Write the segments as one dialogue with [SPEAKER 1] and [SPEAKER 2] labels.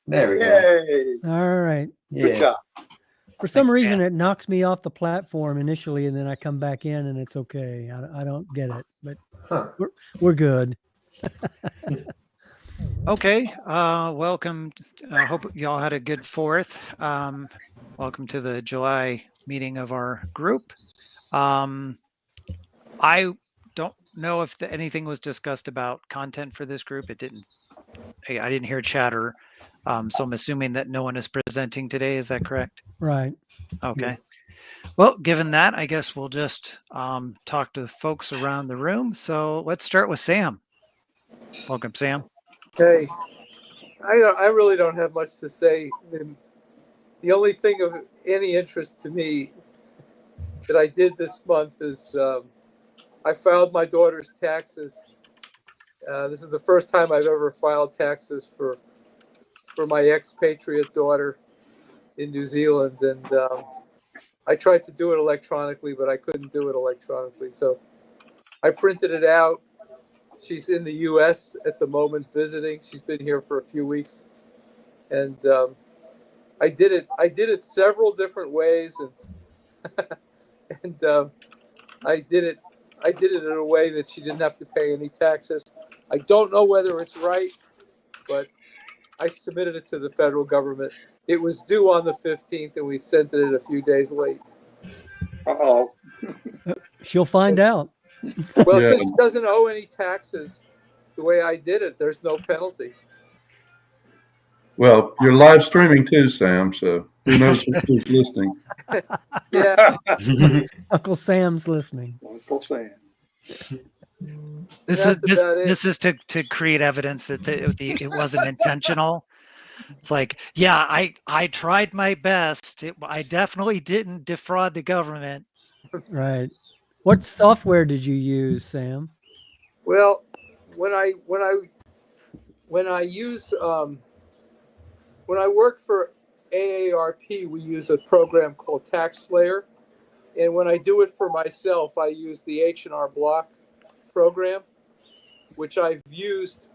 [SPEAKER 1] There we go.
[SPEAKER 2] Yay!
[SPEAKER 3] All right.
[SPEAKER 2] Good
[SPEAKER 1] Yeah.
[SPEAKER 2] job.
[SPEAKER 3] For some
[SPEAKER 4] Thanks,
[SPEAKER 3] reason,
[SPEAKER 4] man.
[SPEAKER 3] it knocks me off the platform initially, and then I come back in, and it's okay. I don't get it, but
[SPEAKER 1] Huh.
[SPEAKER 3] we're good.
[SPEAKER 4] Okay. Welcome. I hope y'all had a good 4th. Welcome to the July meeting of our group. I don't know if anything was discussed about content for this group. I didn't hear chatter. So I'm assuming that no one is presenting today. Is that correct?
[SPEAKER 3] Right.
[SPEAKER 4] Okay. Well, given that, I guess we'll just talk to the folks around the room. So let's start with Sam. Welcome, Sam.
[SPEAKER 5] Hey, I really don't have much to say. The only thing of any interest to me that I did this month is I filed my daughter's taxes. This is the first time I've ever filed taxes for my expatriate daughter in New Zealand, and I tried to do it electronically, but I couldn't do it electronically. So I printed it out. She's in the U.S. at the moment visiting. She's been here for a few weeks, and I did it several different ways, and and I did it in a way that she didn't have to pay any taxes. I don't know whether it's right, but I submitted it to the federal government. It was due on the 15th, and we sent it a few days late.
[SPEAKER 2] Uh-oh.
[SPEAKER 3] She'll find out.
[SPEAKER 5] Well,
[SPEAKER 6] Yeah.
[SPEAKER 5] since she doesn't owe any taxes the way I did it, there's no penalty.
[SPEAKER 6] Well, you're live streaming too, Sam. So who knows who's listening?
[SPEAKER 5] Yeah.
[SPEAKER 3] Uncle Sam's listening.
[SPEAKER 2] Uncle Sam.
[SPEAKER 4] This
[SPEAKER 5] That's
[SPEAKER 4] is
[SPEAKER 5] about it.
[SPEAKER 4] this is to create evidence that it wasn't intentional. It's like, yeah, I tried my best. I definitely didn't defraud the government.
[SPEAKER 3] Right. What software did you use, Sam?
[SPEAKER 5] Well, when I work for AARP, we use a program called TaxSlayer, and when I do it for myself, I use the H&R Block program, which I've used.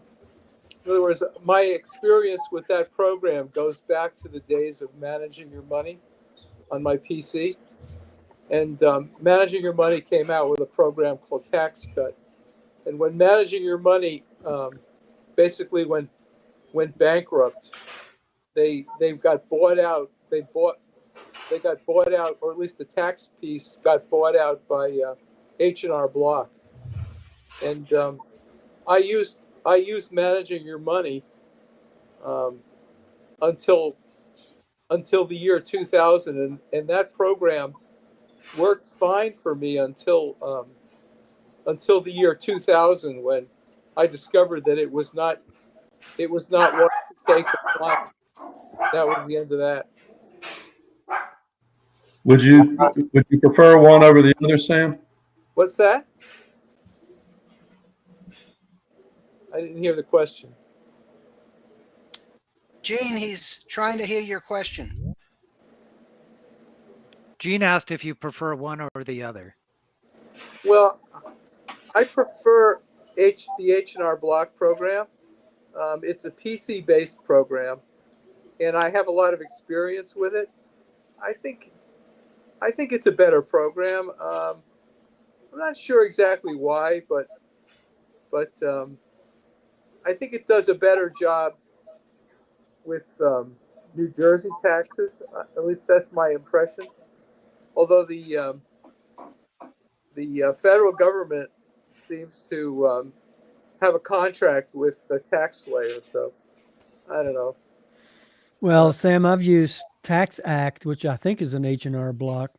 [SPEAKER 5] In other words, my experience with that program goes back to the days of managing your money on my PC. And Managing Your Money came out with a program called TaxCut. And when Managing Your Money basically went bankrupt, they got bought out. They got bought out, or at least the tax piece got bought out by H&R Block. And I used Managing Your Money until the year 2000, and that program worked fine for me until the year 2000, when I discovered that it was not what to take the client. That was the end of that.
[SPEAKER 6] Would you prefer one over the other, Sam?
[SPEAKER 5] What's that? I didn't hear the question.
[SPEAKER 7] Gene, he's trying to hear your question.
[SPEAKER 4] Gene asked if you prefer one or the other.
[SPEAKER 5] Well, I prefer the H&R Block program. It's a PC-based program, and I have a lot of experience with it. I think it's a better program. I'm not sure exactly why, but I think it does a better job with New Jersey taxes. At least that's my impression. Although the federal government seems to have a contract with the TaxSlayer, so I don't know.
[SPEAKER 3] Well, Sam, I've used Tax Act, which I think is an H&R Block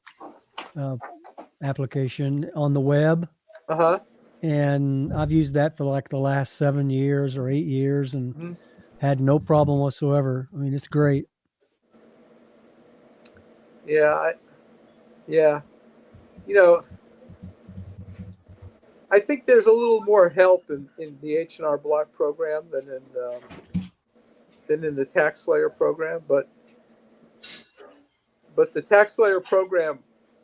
[SPEAKER 3] application on the web.
[SPEAKER 5] Uh-huh.
[SPEAKER 3] And I've used that for like the last 7 years or 8 years and had no problem whatsoever. I mean, it's great.
[SPEAKER 5] Yeah. You know, I think there's a little more help in the H&R Block program than in the TaxSlayer program, but the TaxSlayer program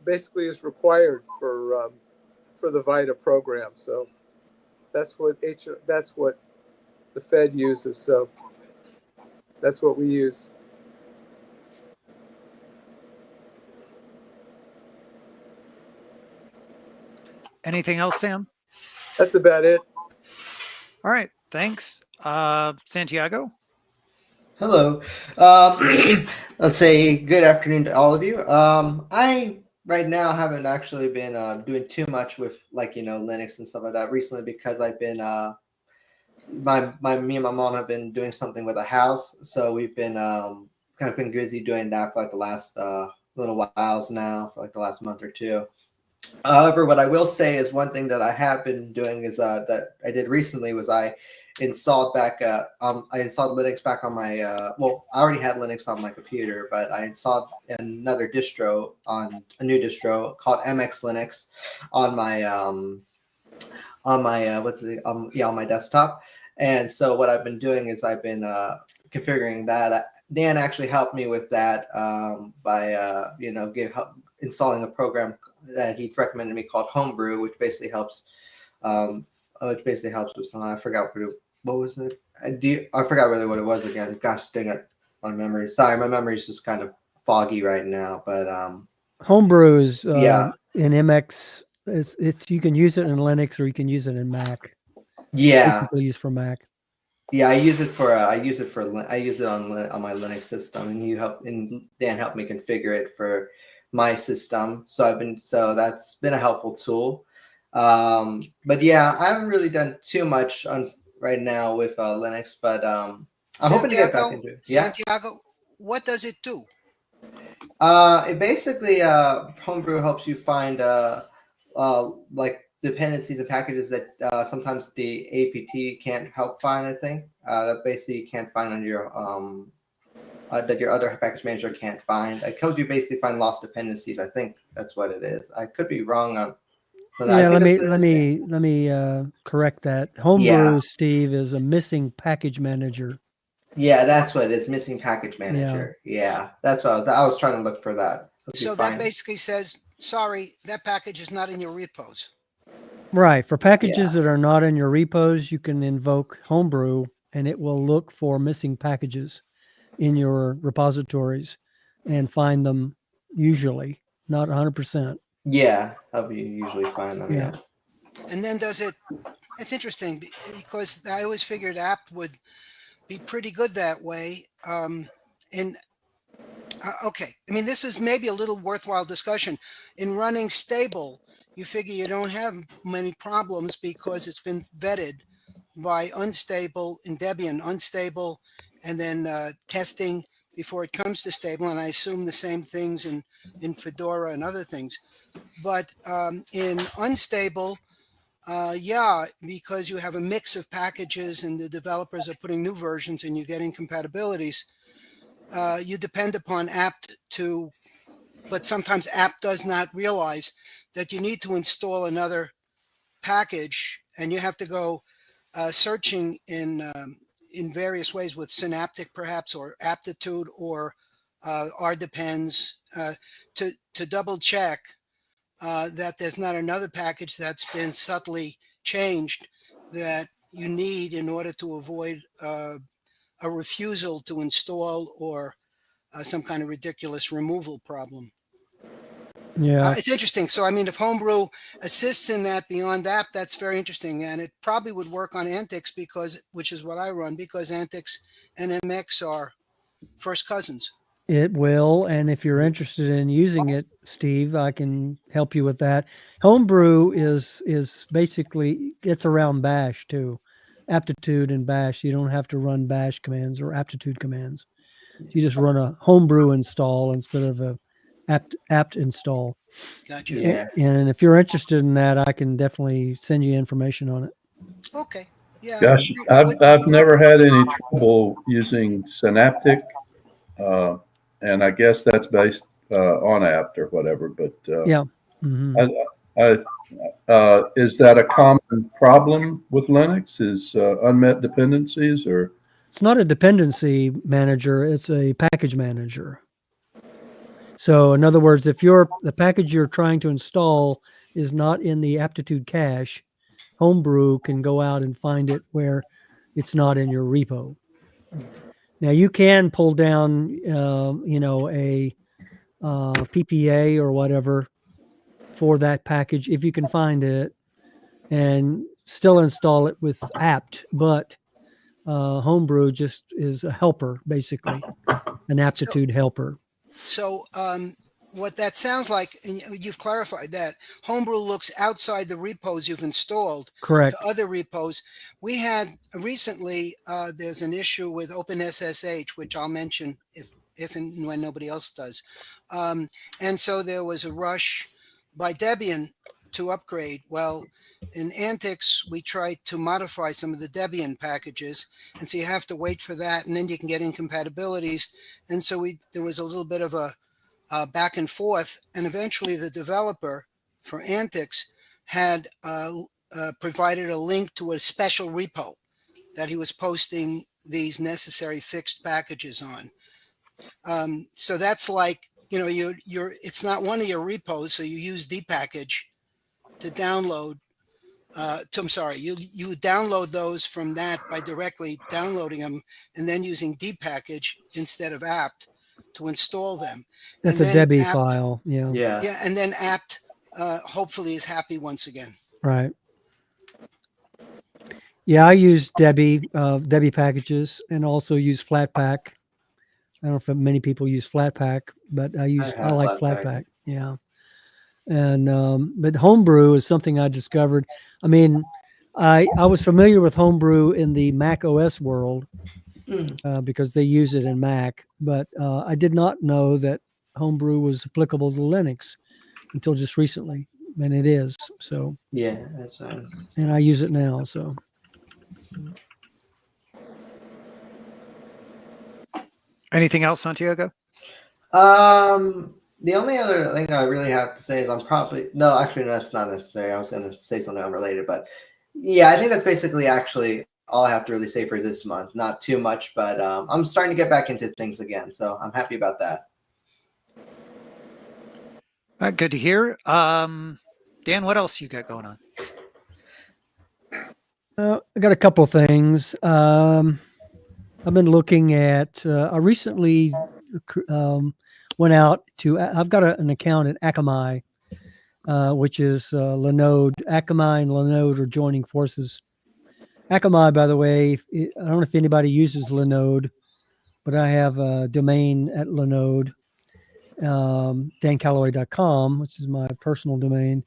[SPEAKER 5] basically is required for the VITA program. So that's what the Fed uses. So That's what we use.
[SPEAKER 4] Anything else, Sam?
[SPEAKER 5] That's about it.
[SPEAKER 4] All right, thanks. Santiago?
[SPEAKER 1] Hello. Let's say good afternoon to all of you. I right now haven't actually been doing too much with Linux and stuff like that recently because I've been me and my mom have been doing something with a house, so we've been kind of been busy doing that for like the last little whiles now, for like the last month or two. However, what I will say is one thing that I have been doing is that I did recently was I installed I installed Linux back on my well, I already had Linux on my computer, but I installed another distro on a new distro called MX Linux on my on my desktop. And so what I've been doing is I've been configuring that. Dan actually helped me with that by installing a program that he recommended me called Homebrew, which basically helps with something. I forgot what was it? I forgot really what it was again. Gosh dang it, my memory. Sorry, my memory is just kind of foggy right now. But
[SPEAKER 3] Homebrew is
[SPEAKER 1] yeah,
[SPEAKER 3] in MX. It's you can use it in Linux or you can use it in Mac.
[SPEAKER 1] yeah,
[SPEAKER 3] Basically used for Mac.
[SPEAKER 1] yeah. I use it on my Linux system, and Dan helped me configure it for my system. So that's been a helpful tool. But yeah, I haven't really done too much right now with Linux, but I'm hoping to get back into it. Yeah.
[SPEAKER 7] Santiago, what does it do?
[SPEAKER 1] It basically Homebrew helps you find like dependencies and packages that sometimes the APT can't help find. I think that basically you can't find on your that your other package manager can't find. It helps you basically find lost dependencies. I think that's what it is. I could be wrong on.
[SPEAKER 3] Yeah, let me correct that. Homebrew, Steve, is a missing package manager.
[SPEAKER 1] Yeah, that's what it is. Missing package manager. Yeah, that's what I was trying to look for that.
[SPEAKER 7] So that basically says, sorry, that package is not in your repos.
[SPEAKER 3] Right. For packages that are not in your repos, you can invoke Homebrew, and it will look for missing packages in your repositories and find them, usually, not 100%.
[SPEAKER 1] Yeah, how you usually find them. Yeah.
[SPEAKER 7] And then it's interesting because I always figured apt would be pretty good that way. Okay, I mean, this is maybe a little worthwhile discussion. In running stable, you figure you don't have many problems because it's been vetted by unstable in Debian, unstable, and then testing before it comes to stable. And I assume the same things in Fedora and other things. But in unstable, because you have a mix of packages and the developers are putting new versions and you get incompatibilities, you depend upon apt but sometimes apt does not realize that you need to install another package, and you have to go searching in various ways with Synaptic perhaps, or Aptitude, or rdepends to double check that there's not another package that's been subtly changed that you need in order to avoid a refusal to install or some kind of ridiculous removal problem.
[SPEAKER 3] Yeah.
[SPEAKER 7] It's interesting. So, I mean, if Homebrew assists in that beyond that, that's very interesting. And it probably would work on Antix which is what I run, because Antix and MX are first cousins.
[SPEAKER 3] It will, and if you're interested in using it, Steve, I can help you with that. Homebrew is basically, it's around Bash too. Aptitude and Bash. You don't have to run Bash commands or Aptitude commands. You just run a Homebrew install instead of a apt install.
[SPEAKER 7] Gotcha.
[SPEAKER 1] Yeah.
[SPEAKER 3] And if you're interested in that, I can definitely send you information on it.
[SPEAKER 7] Okay. Yeah.
[SPEAKER 6] Gosh, I've never had any trouble using Synaptic, and I guess that's based on apt or whatever. But
[SPEAKER 3] Yeah. Mm-hmm.
[SPEAKER 6] Is that a common problem with Linux? Is unmet dependencies, or?
[SPEAKER 3] It's not a dependency manager, it's a package manager. So in other words, if the package you're trying to install is not in the Aptitude cache, Homebrew can go out and find it where it's not in your repo. Now you can pull down, you know, a PPA or whatever for that package if you can find it, and still install it with apt. But Homebrew just is a helper, basically, an aptitude helper.
[SPEAKER 7] So what that sounds like, and you've clarified that, Homebrew looks outside the repos you've installed
[SPEAKER 3] Correct.
[SPEAKER 7] to other repos. We had recently, there's an issue with OpenSSH, which I'll mention if and when nobody else does. And so there was a rush by Debian to upgrade. Well, in Antix, we tried to modify some of the Debian packages, and so you have to wait for that, and then you can get incompatibilities. And so there was a little bit of a back and forth, and eventually the developer for Antix had provided a link to a special repo that he was posting these necessary fixed packages on. So that's like, you know, it's not one of your repos, so you use dpackage to download. You download those from that by directly downloading them and then using dpackage instead of apt to install them.
[SPEAKER 3] That's
[SPEAKER 7] And
[SPEAKER 3] a
[SPEAKER 7] then
[SPEAKER 3] Debbie
[SPEAKER 7] apt,
[SPEAKER 3] file. Yeah.
[SPEAKER 7] Yeah, and then apt hopefully is happy once again.
[SPEAKER 3] Right. Yeah, I use Debbie packages, and also use Flatpak. I don't know if many people use Flatpak, but I
[SPEAKER 1] have
[SPEAKER 3] like
[SPEAKER 1] Flatpak.
[SPEAKER 3] Flatpak. Yeah. And but Homebrew is something I discovered. I mean, I was familiar with Homebrew in the Mac OS world because they use it in Mac, but I did not know that Homebrew was applicable to Linux until just recently, and it is. So
[SPEAKER 1] Yeah, that's right.
[SPEAKER 3] and I use it now. So
[SPEAKER 4] Anything else, Santiago?
[SPEAKER 1] The only other thing I really have to say is no, actually, that's not necessary. I was going to say something unrelated, but yeah, I think that's basically actually all I have to really say for this month. Not too much, but I'm starting to get back into things again, so I'm happy about that.
[SPEAKER 4] All right, good to hear. Dan, what else you got going on?
[SPEAKER 3] I got a couple of things. I've been looking at. I recently went out to. I've got an account at Akamai, which is Linode. Akamai and Linode are joining forces. Akamai, by the way, I don't know if anybody uses Linode, but I have a domain at Linode, dancalloway.com, which is my personal domain.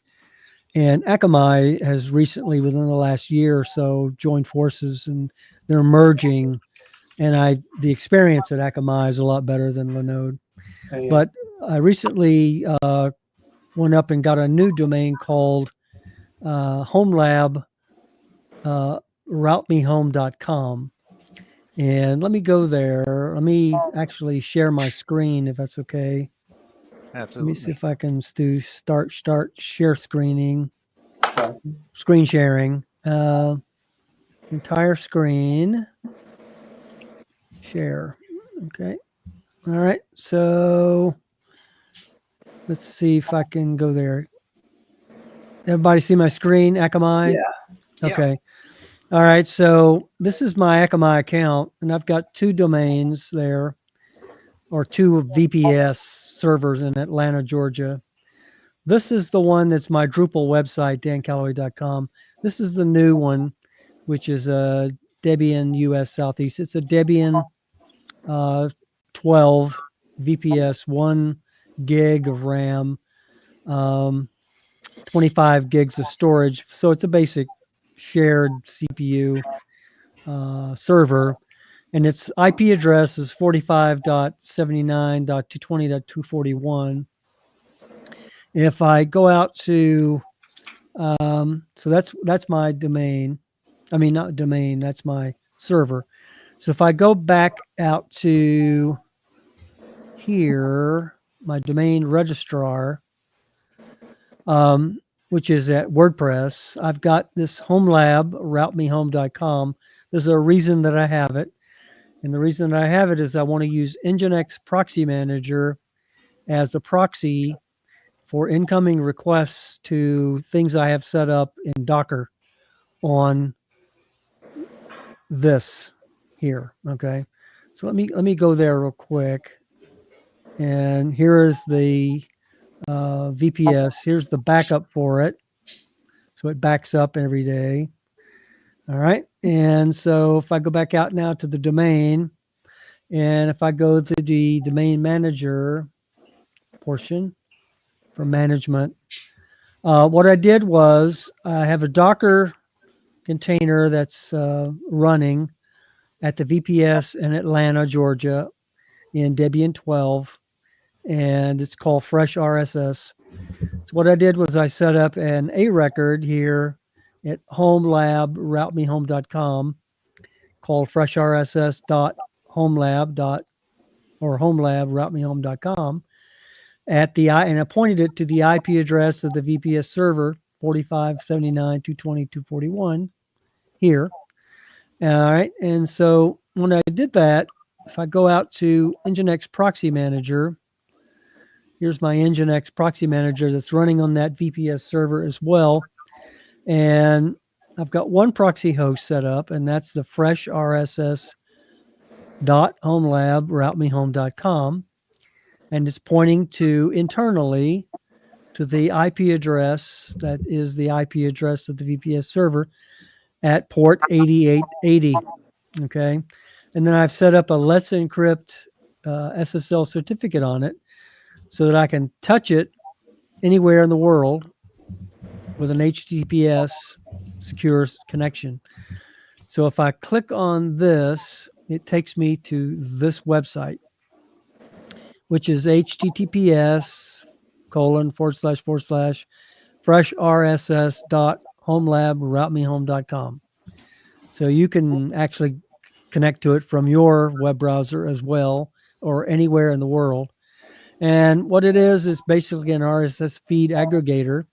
[SPEAKER 3] And Akamai has recently, within the last year or so, joined forces, and they're merging. And the experience at Akamai is a lot better than Linode.
[SPEAKER 1] Oh, yeah.
[SPEAKER 3] But I recently went up and got a new domain called HomeLab routemehome.com. And let me go there. Let me actually share my screen, if that's okay.
[SPEAKER 4] Absolutely.
[SPEAKER 3] Let me see if I can start share screening,
[SPEAKER 1] Okay.
[SPEAKER 3] screen sharing, entire screen, share. Okay. All right. So let's see if I can go there. Everybody see my screen, Akamai?
[SPEAKER 1] Yeah.
[SPEAKER 3] Okay. All right. So this is my Akamai account, and I've got two domains there, or two VPS servers in Atlanta, Georgia. This is the one that's my Drupal website, dancalloway.com. This is the new one, which is a Debian US Southeast. It's a Debian 12 VPS, 1 gig of RAM, 25 gigs of storage. So it's a basic shared CPU server. And its IP address is 45.79.220.241. If I go out to, so that's my domain. I mean, not domain, that's my server. So if I go back out to here, my domain registrar, which is at WordPress, I've got this HomeLab, routemehome.com. There's a reason that I have it. And the reason I have it is I want to use Nginx Proxy Manager as a proxy for incoming requests to things I have set up in Docker on this here. Okay. So let me go there real quick. And here is the VPS. Here's the backup for it. So it backs up every day. All right. And so if I go back out now to the domain, and if I go to the domain manager portion for management, what I did was I have a Docker container that's running at the VPS in Atlanta, Georgia, in Debian 12, and it's called Fresh RSS. So what I did was I set up an A record here at homelab.routemehome.com called freshrss.homelab. Or homelab.routemehome.com and I pointed it to the IP address of the VPS server 4579.220.241 here. All right. And so when I did that, if I go out to Nginx Proxy Manager, here's my Nginx Proxy Manager that's running on that VPS server as well. And I've got one proxy host set up, and that's the fresh RSS.homelab.routemehome.com. And it's pointing to internally to the IP address that is the IP address of the VPS server at port 8880. Okay. And then I've set up a Let's Encrypt SSL certificate on it so that I can touch it anywhere in the world with an HTTPS secure connection. So if I click on this, it takes me to this website, which is https://freshrss.homelab.routemehome.com. So you can actually connect to it from your web browser as well, or anywhere in the world. And what it is basically an RSS feed aggregator.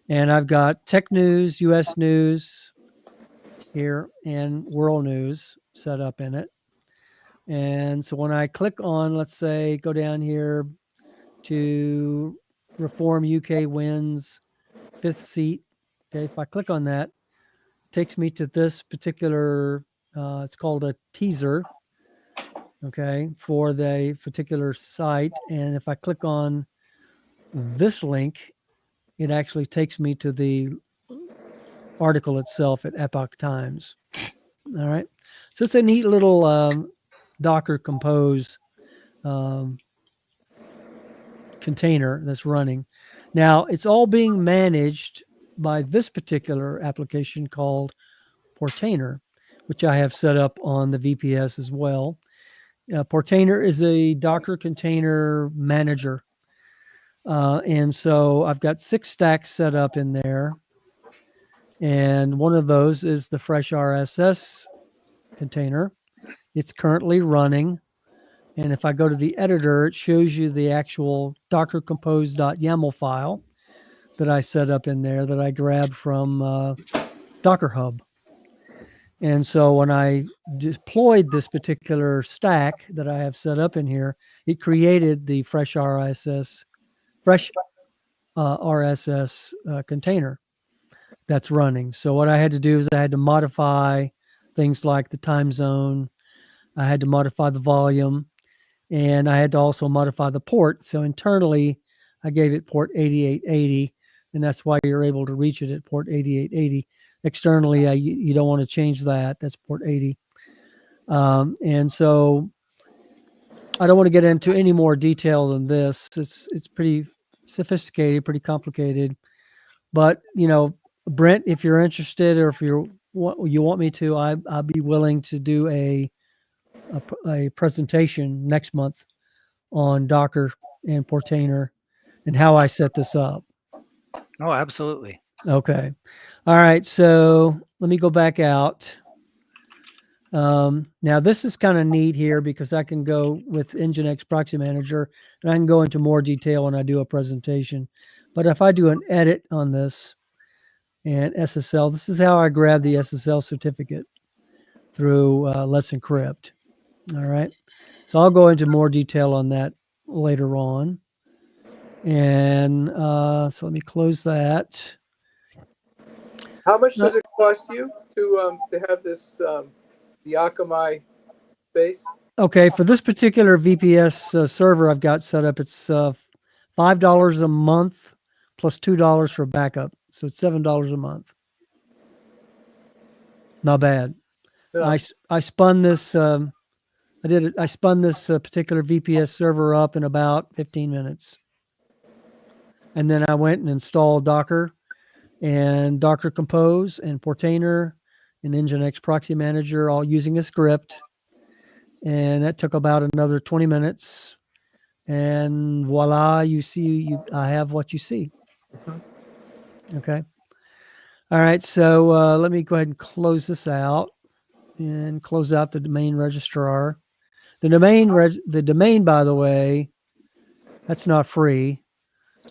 [SPEAKER 3] And I've got tech news, US news here, and world news set up in it. And so when I click on, let's say, go down here to Reform UK wins 5th seat. Okay, if I click on that, it takes me to this particular, it's called a teaser, okay, for the particular site. And if I click on this link, it actually takes me to the article itself at Epoch Times. All right. So it's a neat little Docker Compose container that's running. Now, it's all being managed by this particular application called Portainer, which I have set up on the VPS as well. Portainer is a Docker container manager. And so I've got 6 stacks set up in there. And one of those is the Fresh RSS container. It's currently running. And if I go to the editor, it shows you the actual dockercompose.yaml file that I set up in there that I grabbed from Docker Hub. And so when I deployed this particular stack that I have set up in here, it created the Fresh RSS container that's running. So what I had to do is I had to modify things like the time zone. I had to modify the volume, and I had to also modify the port. So internally, I gave it port 8880, and that's why you're able to reach it at port 8880. Externally, you don't want to change that. That's port 80. And so I don't want to get into any more detail than this. It's pretty sophisticated, pretty complicated. But, you know, Brent, if you're interested, or if you want me to, I'll be willing to do a presentation next month on Docker and Portainer and how I set this up.
[SPEAKER 4] Oh, absolutely.
[SPEAKER 3] Okay. All right. So let me go back out. Now this is kind of neat here because I can go with Nginx Proxy Manager and I can go into more detail when I do a presentation. But if I do an edit on this and SSL, this is how I grab the SSL certificate through Let's Encrypt. All right. So I'll go into more detail on that later on. And so let me close that.
[SPEAKER 5] How much does it cost you to have this the Akamai space?
[SPEAKER 3] Okay, for this particular VPS server I've got set up, it's $5 a month plus $2 for backup, so it's $7 a month. Not bad.
[SPEAKER 5] Yeah.
[SPEAKER 3] I spun this. I spun this particular VPS server up in about 15 minutes, and then I went and installed Docker and Docker Compose and Portainer and Nginx Proxy Manager, all using a script. And that took about another 20 minutes. And voila, I have what you see. Okay. All right. So let me go ahead and close this out and close out the domain registrar. The domain, by the way, that's not free.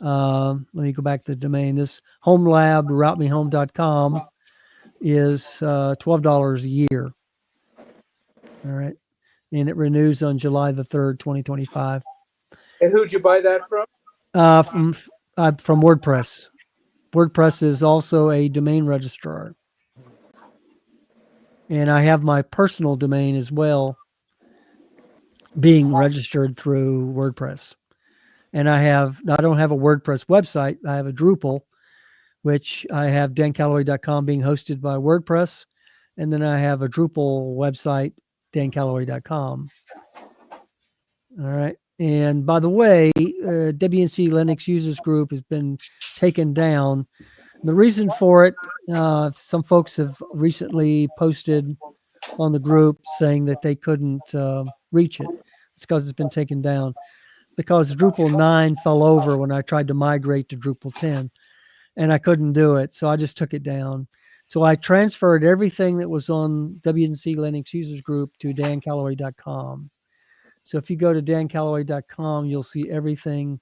[SPEAKER 3] Let me go back to the domain. This homelab routemehome.com is $12 a year. All right. And it renews on July the 3rd, 2025.
[SPEAKER 5] And who'd you buy that from?
[SPEAKER 3] From WordPress. WordPress is also a domain registrar. And I have my personal domain as well being registered through WordPress. And I don't have a WordPress website. I have a Drupal, which I have dancalloway.com being hosted by WordPress. And then I have a Drupal website, dancalloway.com. All right. And by the way, WNC Linux Users Group has been taken down. The reason for it, some folks have recently posted on the group saying that they couldn't reach it. It's because it's been taken down. Because Drupal 9 fell over when I tried to migrate to Drupal 10, and I couldn't do it. So I just took it down. So I transferred everything that was on WNC Linux Users Group to dancalloway.com. So if you go to dancalloway.com, you'll see everything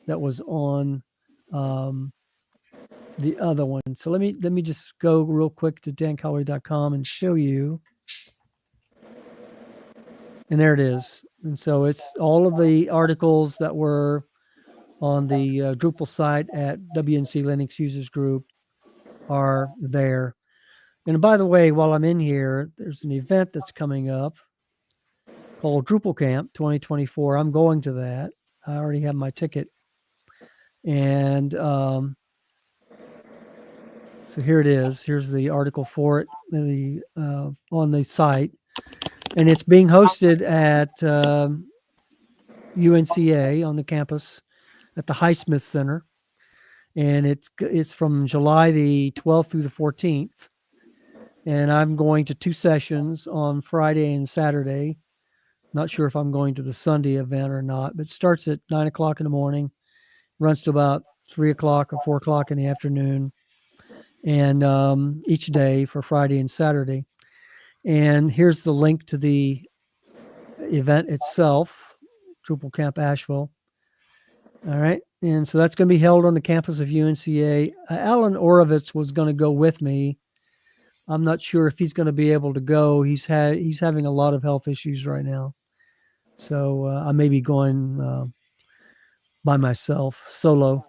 [SPEAKER 3] that was on the other one. So let me just go real quick to dancalloway.com and show you. And there it is. And so it's all of the articles that were on the Drupal site at WNC Linux Users Group are there. And by the way, while I'm in here, there's an event that's coming up called Drupal Camp 2024. I'm going to that. I already have my ticket. And so here it is. Here's the article for it on the site. And it's being hosted at UNCA on the campus at the Highsmith Center. And it's from July the 12th through the 14th. And I'm going to 2 sessions on Friday and Saturday. Not sure if I'm going to the Sunday event or not, but it starts at 9 o'clock in the morning, runs to about 3 o'clock or 4 o'clock in the afternoon, and each day for Friday and Saturday. And here's the link to the event itself, Drupal Camp Asheville. All right. And so that's going to be held on the campus of UNCA. Alan Orovitz was going to go with me. I'm not sure if he's going to be able to go. He's having a lot of health issues right now. So I may be going by myself, solo.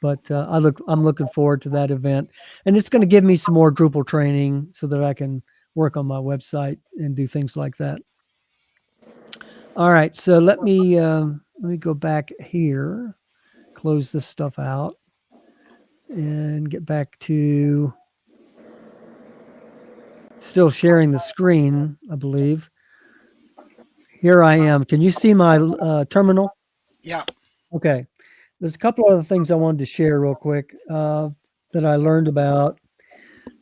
[SPEAKER 3] But I'm looking forward to that event. And it's going to give me some more Drupal training so that I can work on my website and do things like that. All right, so let me go back here, close this stuff out, and get back to still sharing the screen, I believe. Here I am. Can you see my terminal?
[SPEAKER 7] Yeah.
[SPEAKER 3] Okay. There's a couple other things I wanted to share real quick that I learned about.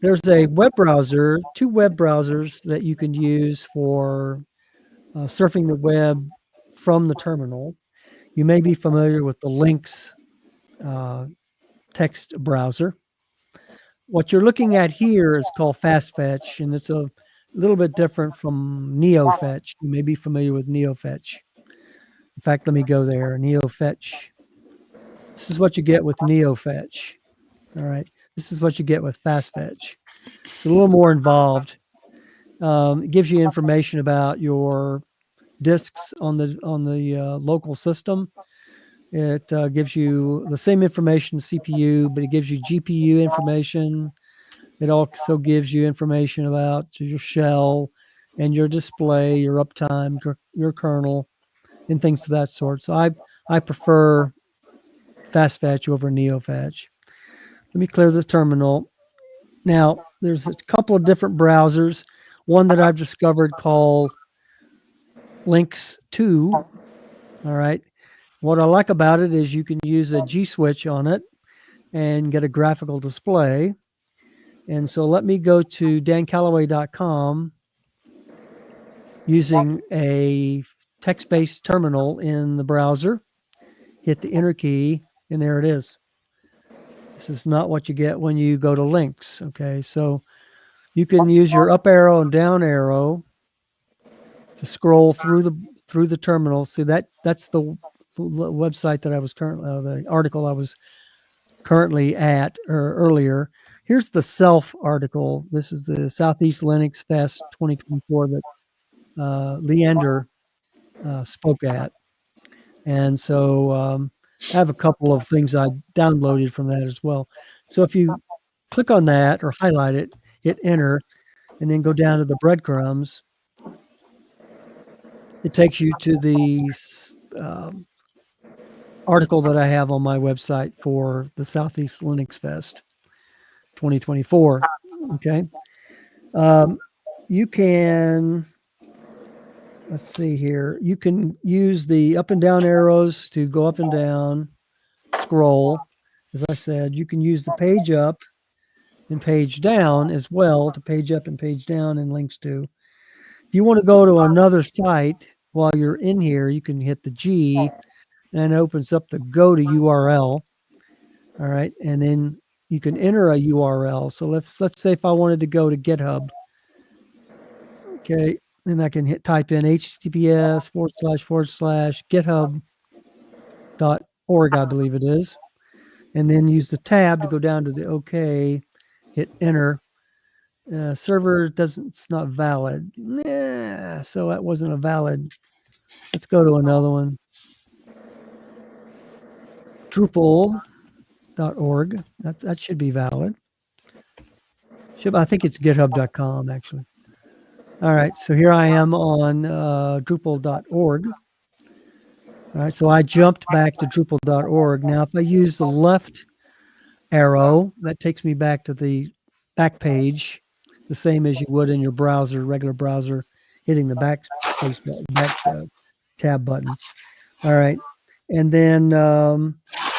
[SPEAKER 3] There's a web browser, 2 web browsers that you can use for surfing the web from the terminal. You may be familiar with the Lynx text browser. What you're looking at here is called FastFetch, and it's a little bit different from NeoFetch. You may be familiar with NeoFetch. In fact, let me go there. NeoFetch. This is what you get with NeoFetch. All right. This is what you get with FastFetch. It's a little more involved. It gives you information about your disks on the local system. It gives you the same information CPU, but it gives you GPU information. It also gives you information about your shell and your display, your uptime, your kernel, and things of that sort. So I prefer fast fetch over NeoFetch. Let me clear the terminal. Now, there's a couple of different browsers. One that I've discovered called Linux 2. All right. What I like about it is you can use a G switch on it and get a graphical display. And so let me go to dancallaway.com using a text-based terminal in the browser. Hit the enter key, and there it is. This is not what you get when you go to links. Okay, so you can use your up arrow and down arrow to scroll through the terminal. See that's the website that I was currently the article I was currently at earlier. Here's the self article. This is the Southeast Linux Fest 2024 that Leander spoke at. And so I have a couple of things I downloaded from that as well. So if you click on that or highlight it, hit enter, and then go down to the breadcrumbs, it takes you to the article that I have on my website for the Southeast Linux Fest 2024. Okay. You can, let's see here. You can use the up and down arrows to go up and down, scroll. As I said, you can use the page up and page down as well to page up and page down in links to. If you want to go to another site while you're in here, you can hit the G and it opens up the go to URL. All right. And then you can enter a URL. So let's say if I wanted to go to GitHub. Okay. Then I can type in https://github.org, I believe it is. And then use the tab to go down to the OK, hit enter. Server it's not valid. Nah, so that wasn't a valid. Let's go to another one. Drupal.org. That should be valid. I think it's github.com actually. All right, so here I am on Drupal.org. All right, so I jumped back to Drupal.org. Now, if I use the left arrow, that takes me back to the back page, the same as you would in your browser, regular browser, hitting the back tab button. All right, and then one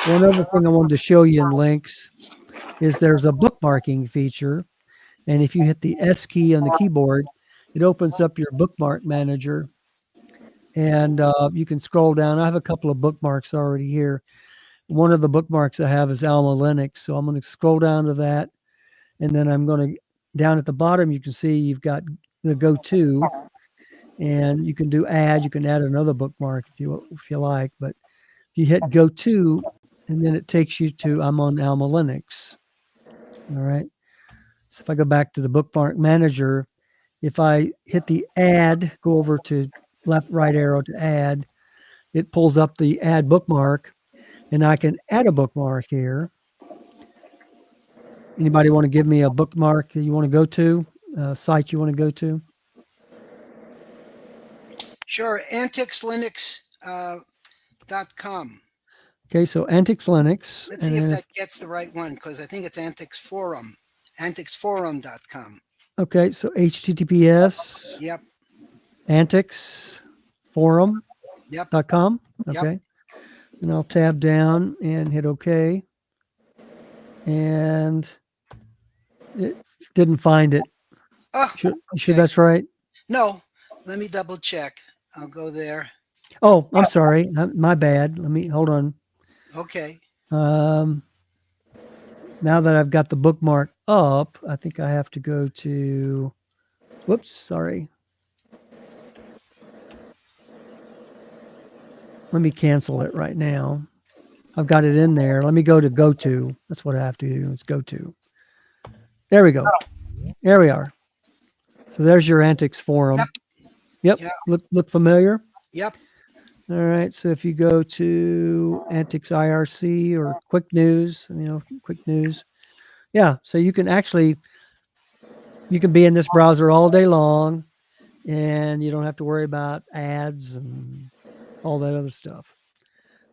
[SPEAKER 3] other thing I wanted to show you in links is there's a bookmarking feature, and if you hit the S key on the keyboard, it opens up your bookmark manager, and you can scroll down. I have a couple of bookmarks already here. One of the bookmarks I have is Alma Linux, so I'm going to scroll down to that, and then I'm going to, down at the bottom, you can see you've got the go-to, and you can do add. You can add another bookmark if you like, but if you hit go-to, and then it takes you to, I'm on Alma Linux. All right. So if I go back to the bookmark manager, if I hit the add, go over to right arrow to add, it pulls up the add bookmark, and I can add a bookmark here. Anybody want to give me a bookmark that you want to go to, a site you want to go to?
[SPEAKER 7] Sure, anticslinux.com.
[SPEAKER 3] Okay, so Antics Linux.
[SPEAKER 7] Let's see if that gets the right one, because I think it's Antics Forum, anticsforum.com.
[SPEAKER 3] Okay, so HTTPS.
[SPEAKER 7] Yep.
[SPEAKER 3] Anticsforum.com.
[SPEAKER 7] Yep.
[SPEAKER 3] Okay.
[SPEAKER 7] Yep.
[SPEAKER 3] And I'll tab down and hit OK. And it didn't find it.
[SPEAKER 7] Oh,
[SPEAKER 3] You sure
[SPEAKER 7] okay.
[SPEAKER 3] that's right?
[SPEAKER 7] No, let me double check. I'll go there.
[SPEAKER 3] Oh, I'm sorry. My bad. Let me hold on.
[SPEAKER 7] Okay.
[SPEAKER 3] Now that I've got the bookmark up, I think I have to go to, whoops, sorry. Let me cancel it right now. I've got it in there. Let me go to go-to. That's what I have to do. It's go-to. There we go. There we are. So there's your Antics forum. Yep.
[SPEAKER 7] Yep.
[SPEAKER 3] Look familiar?
[SPEAKER 7] Yep.
[SPEAKER 3] All right. So if you go to Antics IRC or Quick News, Quick News. Yeah. So you can be in this browser all day long, and you don't have to worry about ads and all that other stuff.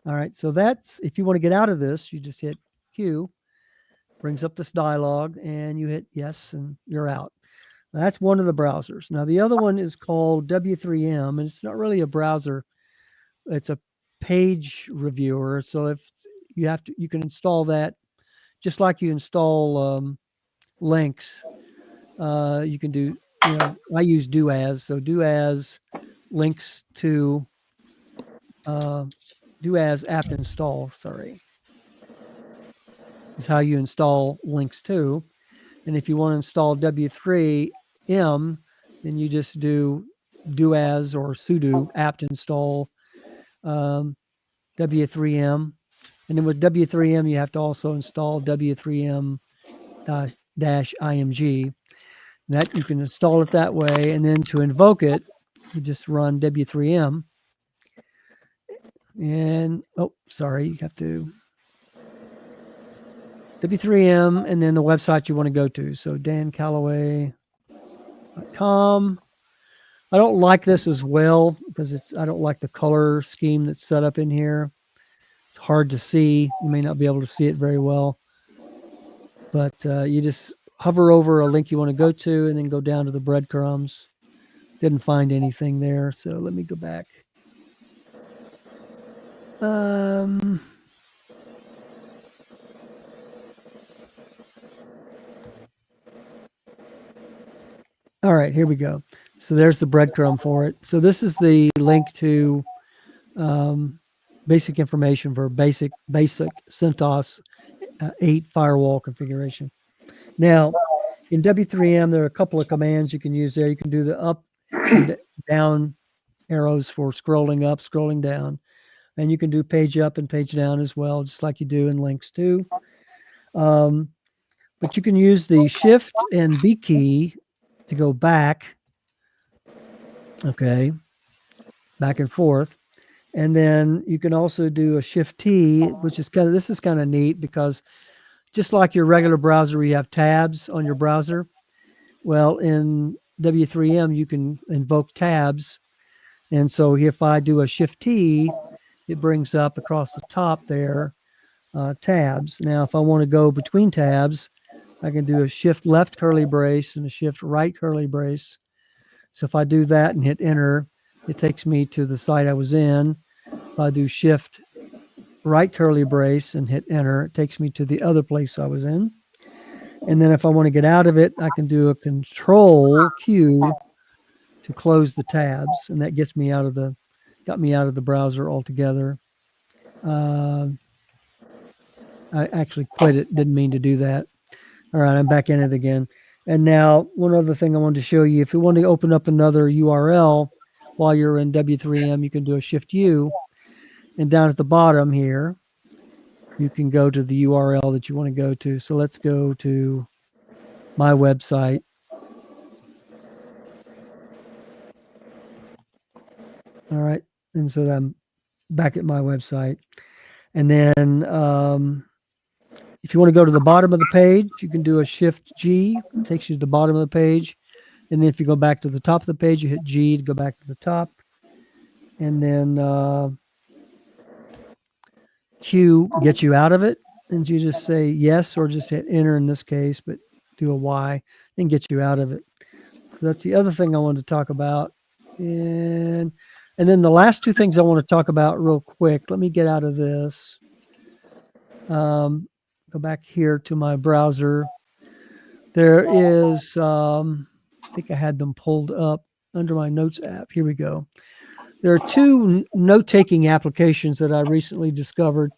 [SPEAKER 3] All right, so that's, if you want to get out of this, you just hit Q, brings up this dialog, and you hit yes, and you're out. Now, that's one of the browsers. Now the other one is called W3M, and it's not really a browser. It's a page reviewer. So if you have to, you can install that just like you install links. You can do, I use do as. So do as links to do as apt install. Sorry, is how you install links to. And if you want to install W3M, then you just do as or sudo apt install W3M. And then with W3M, you have to also install W3M -img. That you can install it that way. And then to invoke it, you just run W3M. And, oh, sorry, you have to W3M and then the website you want to go to. So dancalloway.com. I don't like this as well because I don't like the color scheme that's set up in here. It's hard to see. You may not be able to see it very well. But you just hover over a link you want to go to and then go down to the breadcrumbs. Didn't find anything there. So let me go back. All right, here we go. So there's the breadcrumb for it. So this is the link to basic information for basic CentOS 8 firewall configuration. Now, in W3M, there are a couple of commands you can use there. You can do the up and down arrows for scrolling up, scrolling down. And you can do page up and page down as well, just like you do in links too. But you can use the Shift and B key to go back, okay, back and forth. And then you can also do a Shift T, which is this is kind of neat because just like your regular browser where you have tabs on your browser, well, in W3M, you can invoke tabs. And so if I do a Shift T, it brings up across the top there tabs. Now, if I want to go between tabs, I can do a Shift left curly brace and a Shift right curly brace. So if I do that and hit enter, it takes me to the site I was in. If I do Shift right curly brace and hit enter, it takes me to the other place I was in. And then if I want to get out of it, I can do a Control Q to close the tabs, and that gets me out of the browser altogether. I actually quit it, didn't mean to do that. All right, I'm back in it again. And now one other thing I wanted to show you, if you want to open up another URL while you're in W3M, you can do a Shift U. And down at the bottom here, you can go to the URL that you want to go to. So let's go to my website. All right. And so I'm back at my website. And then if you want to go to the bottom of the page, you can do a Shift G. It takes you to the bottom of the page. And then if you go back to the top of the page, you hit G to go back to the top. And then Q gets you out of it. And you just say yes or just hit enter in this case, but do a Y and get you out of it. So that's the other thing I wanted to talk about. And then the last two things I want to talk about real quick. Let me get out of this. Go back here to my browser. There is, I think I had them pulled up under my Notes app. Here we go. There are two note-taking applications that I recently discovered.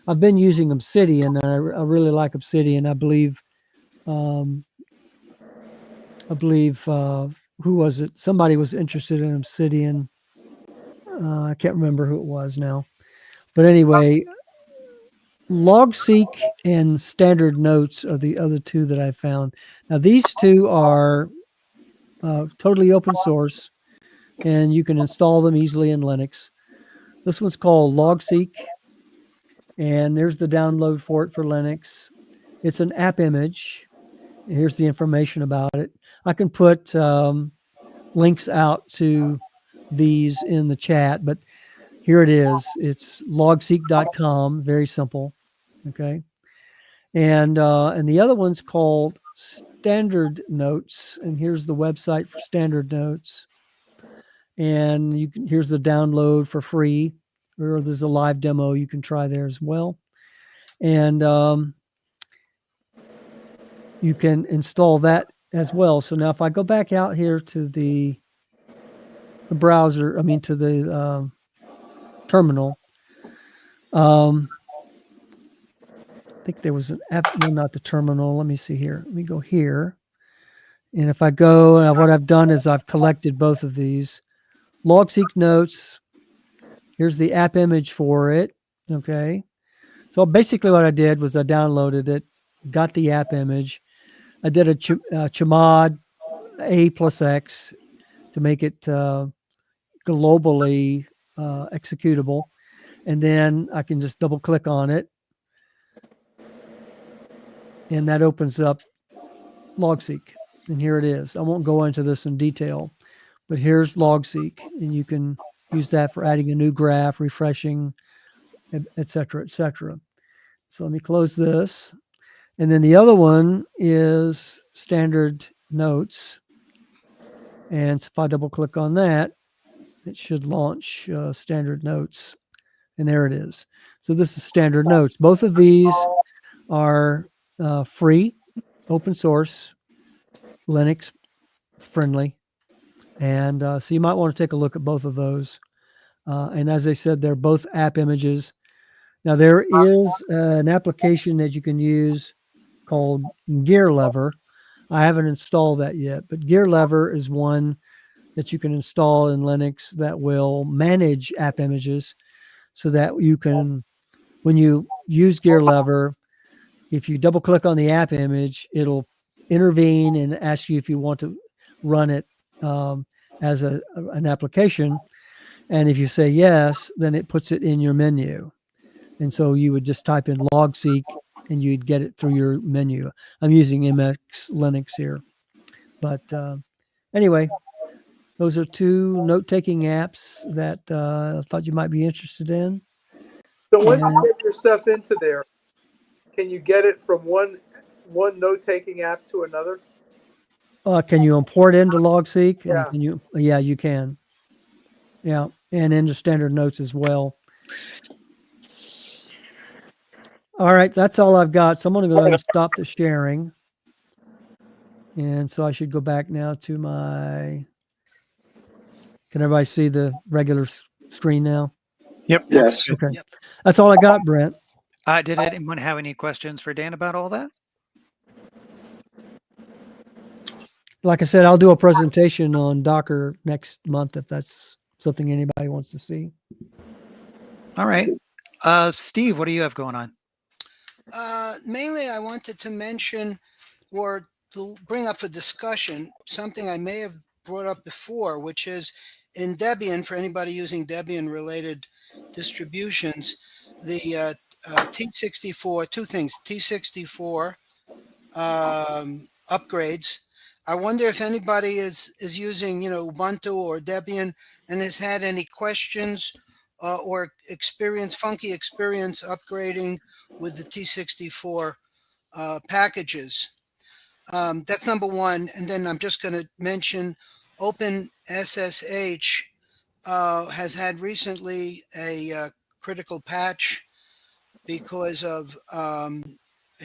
[SPEAKER 3] I've been using Obsidian, and I really like Obsidian. I believe who was it? Somebody was interested in Obsidian. I can't remember who it was now. But anyway, LogSeq and Standard Notes are the other two that I found. Now, these two are totally open source, and you can install them easily in Linux. This one's called LogSeq, and there's the download for it for Linux. It's an app image. Here's the information about it. I can put links out to these in the chat, but here it is. It's logseek.com. Very simple. Okay. And the other one's called Standard Notes. And here's the website for Standard Notes. And here's the download for free, or there's a live demo you can try there as well. And you can install that as well. So now if I go back out here to the browser, to the terminal, I think there was an app, no, not the terminal. Let me see here. Let me go here. And if I go, what I've done is I've collected both of these. Logseek Notes. Here's the app image for it. Okay. So basically what I did was I downloaded it, got the app image. I did a chmod A+X to make it globally executable. And then I can just double click on it. And that opens up Logseek. And here it is. I won't go into this in detail, but here's Logseek. And you can use that for adding a new graph, refreshing, et cetera, et cetera. So let me close this. And then the other one is Standard Notes. And so if I double click on that, it should launch Standard Notes. And there it is. So this is Standard Notes. Both of these are free, open source, Linux friendly. And so you might want to take a look at both of those. And as I said, they're both app images. Now there is an application that you can use called Gear Lever. I haven't installed that yet, but Gear Lever is one that you can install in Linux that will manage app images so that you can, when you use Gear Lever, if you double click on the app image, it'll intervene and ask you if you want to run it as an application. And if you say yes, then it puts it in your menu. And so you would just type in Logseek and you'd get it through your menu. I'm using MX Linux here. But anyway, those are two note-taking apps that I thought you might be interested in.
[SPEAKER 5] So when you get your stuff into there, can you get it from one note-taking app to another?
[SPEAKER 3] Can you import into Logseek?
[SPEAKER 5] Yeah.
[SPEAKER 3] And yeah, you can. Yeah, and into Standard Notes as well. All right, that's all I've got. So I'm going to go ahead and stop the sharing. And so I should go back now to my... Can everybody see the regular screen now?
[SPEAKER 4] Yep.
[SPEAKER 2] Yes.
[SPEAKER 3] Okay.
[SPEAKER 7] Yep.
[SPEAKER 3] That's all I got, Brent.
[SPEAKER 4] Did anyone have any questions for Dan about all that?
[SPEAKER 3] Like I said, I'll do a presentation on Docker next month if that's something anybody wants to see.
[SPEAKER 4] All right. Steve, what do you have going on?
[SPEAKER 7] Mainly, I wanted to mention or to bring up for discussion something I may have brought up before, which is in Debian, for anybody using Debian-related distributions, the T64, two things, T64 upgrades. I wonder if anybody is using, Ubuntu or Debian and has had any questions or funky experience upgrading with the T64 packages. That's number one. And then I'm just going to mention OpenSSH has had recently a critical patch because of a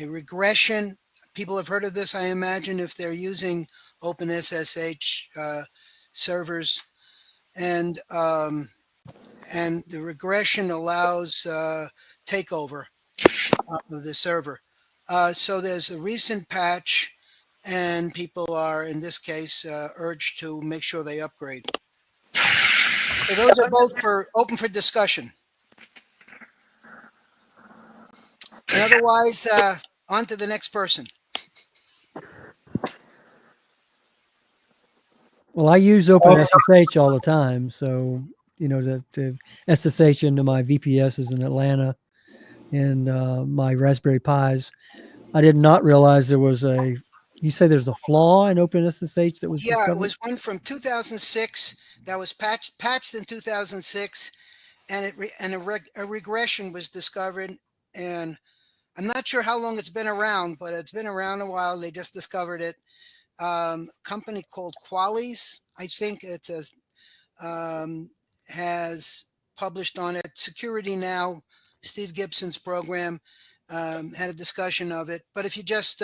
[SPEAKER 7] regression. People have heard of this, I imagine, if they're using OpenSSH servers. And the regression allows takeover of the server. So there's a recent patch, and people are, in this case, urged to make sure they upgrade. So those are both open for discussion. And otherwise, on to the next person.
[SPEAKER 3] Well, I use OpenSSH all the time. So, the SSH into my VPSs in Atlanta and my Raspberry Pis. I did not realize there was a You say there's a flaw in OpenSSH that was
[SPEAKER 7] Yeah, it
[SPEAKER 3] discovered?
[SPEAKER 7] was one from 2006 that was patched in 2006, and a regression was discovered. And I'm not sure how long it's been around, but it's been around a while. They just discovered it. Company called Qualys, I think it's has published on it. Security Now, Steve Gibson's program, had a discussion of it. But if you just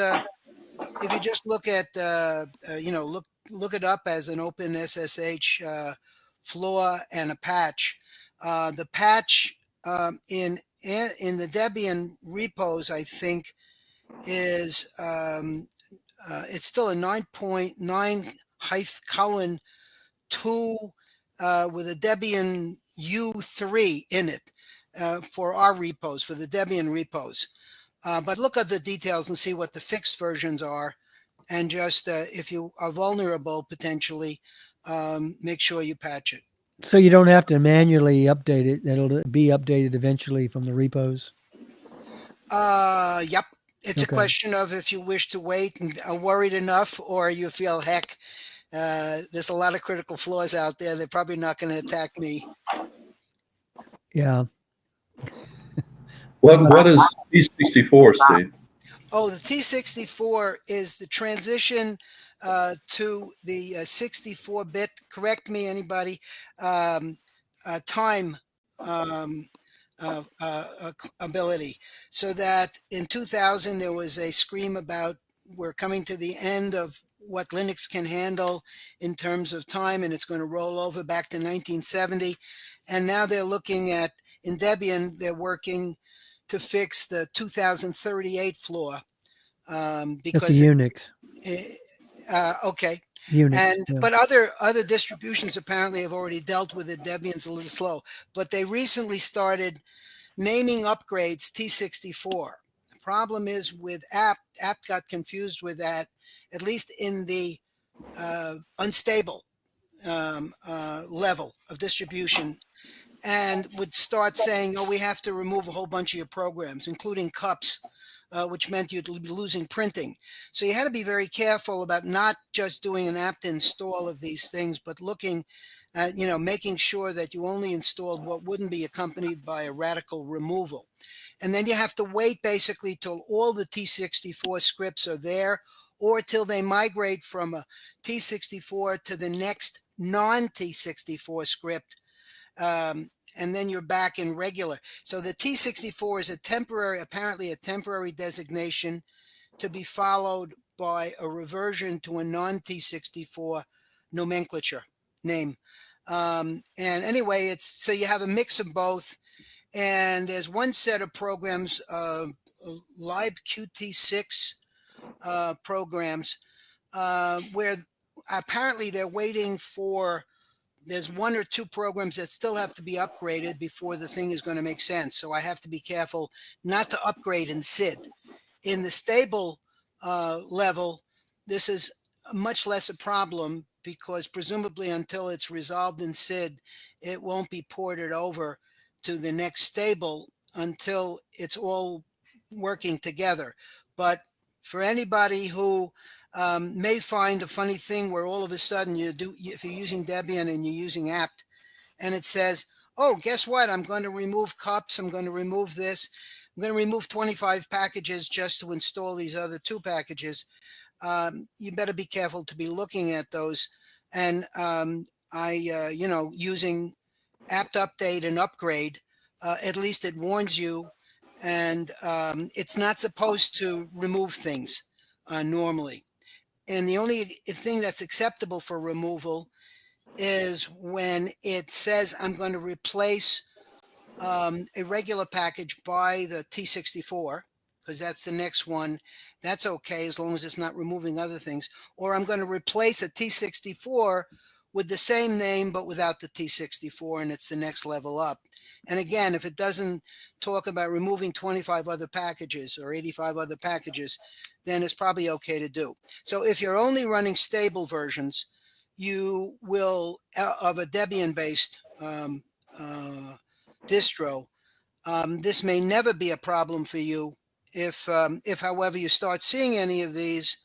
[SPEAKER 7] look at look it up as an open SSH flaw and a patch, the patch in the Debian repos, I think, is it's still a 9.9 colon 2 with a Debian U3 in it for our repos, for the Debian repos. But look at the details and see what the fixed versions are. And just if you are vulnerable, potentially, make sure you patch it.
[SPEAKER 3] So you don't have to manually update it. It'll be updated eventually from the repos.
[SPEAKER 7] Yep. It's
[SPEAKER 3] Okay.
[SPEAKER 7] a question of if you wish to wait and are worried enough, or you feel, heck, there's a lot of critical flaws out there. They're probably not going to attack me.
[SPEAKER 3] Yeah.
[SPEAKER 6] What is T64, Steve?
[SPEAKER 7] Oh, the T64 is the transition to the 64-bit. Correct me, anybody. Time ability. So that in 2000 there was a scream about we're coming to the end of what Linux can handle in terms of time, and it's going to roll over back to 1970. And now they're looking at, in Debian, they're working to fix the 2038 flaw
[SPEAKER 3] That's
[SPEAKER 7] because
[SPEAKER 3] a Unix.
[SPEAKER 7] okay.
[SPEAKER 3] Unix.
[SPEAKER 7] And
[SPEAKER 3] yeah.
[SPEAKER 7] but other distributions apparently have already dealt with it. Debian's a little slow, but they recently started naming upgrades T64. The problem is with apt got confused with that, at least in the unstable level of distribution, and would start saying, oh, we have to remove a whole bunch of your programs, including cups, which meant you'd be losing printing. So you had to be very careful about not just doing an apt install of these things, but looking at, making sure that you only installed what wouldn't be accompanied by a radical removal. And then you have to wait basically till all the T64 scripts are there, or till they migrate from a T64 to the next non-T64 script. And then you're back in regular. So the T64 is apparently a temporary designation to be followed by a reversion to a non-T64 nomenclature name. And anyway, so you have a mix of both. And there's one set of programs, libqt6 programs, where apparently they're waiting for. There's one or two programs that still have to be upgraded before the thing is going to make sense. So I have to be careful not to upgrade in SID. In the stable level, this is much less a problem because presumably until it's resolved in SID, it won't be ported over to the next stable until it's all working together. But for anybody who may find a funny thing where all of a sudden if you're using Debian and you're using apt, and it says, oh, guess what? I'm going to remove cups. I'm going to remove this. I'm going to remove 25 packages just to install these other 2 packages. You better be careful to be looking at those. And using apt update and upgrade, at least it warns you. And it's not supposed to remove things normally. And the only thing that's acceptable for removal is when it says I'm going to replace a regular package by the T64, because that's the next one. That's okay as long as it's not removing other things. Or I'm going to replace a T64 with the same name but without the T64, and it's the next level up. And again, if it doesn't talk about removing 25 other packages or 85 other packages, then it's probably okay to do. So if you're only running stable versions, you will, of a Debian-based distro, this may never be a problem for you. If however, you start seeing any of these,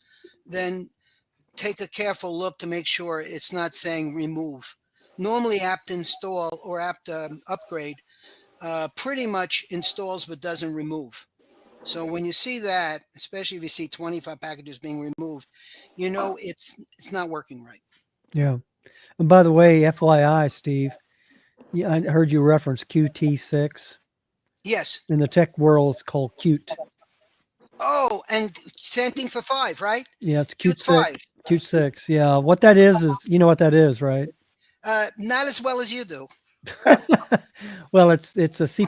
[SPEAKER 7] then take a careful look to make sure it's not saying remove. Normally apt install or apt upgrade pretty much installs but doesn't remove. So when you see that, especially if you see 25 packages being removed, you know it's not working right.
[SPEAKER 3] Yeah. And by the way, FYI, Steve, I heard you reference QT6.
[SPEAKER 7] Yes.
[SPEAKER 3] In the tech world, it's called Qt.
[SPEAKER 7] Oh, and same thing for 5, right?
[SPEAKER 3] Yeah, it's
[SPEAKER 7] Qt
[SPEAKER 3] Qt6.
[SPEAKER 7] 5.
[SPEAKER 3] Qt6. Yeah. What that is you know what that is, right?
[SPEAKER 7] Not as well as you do.
[SPEAKER 3] Well, it's a C++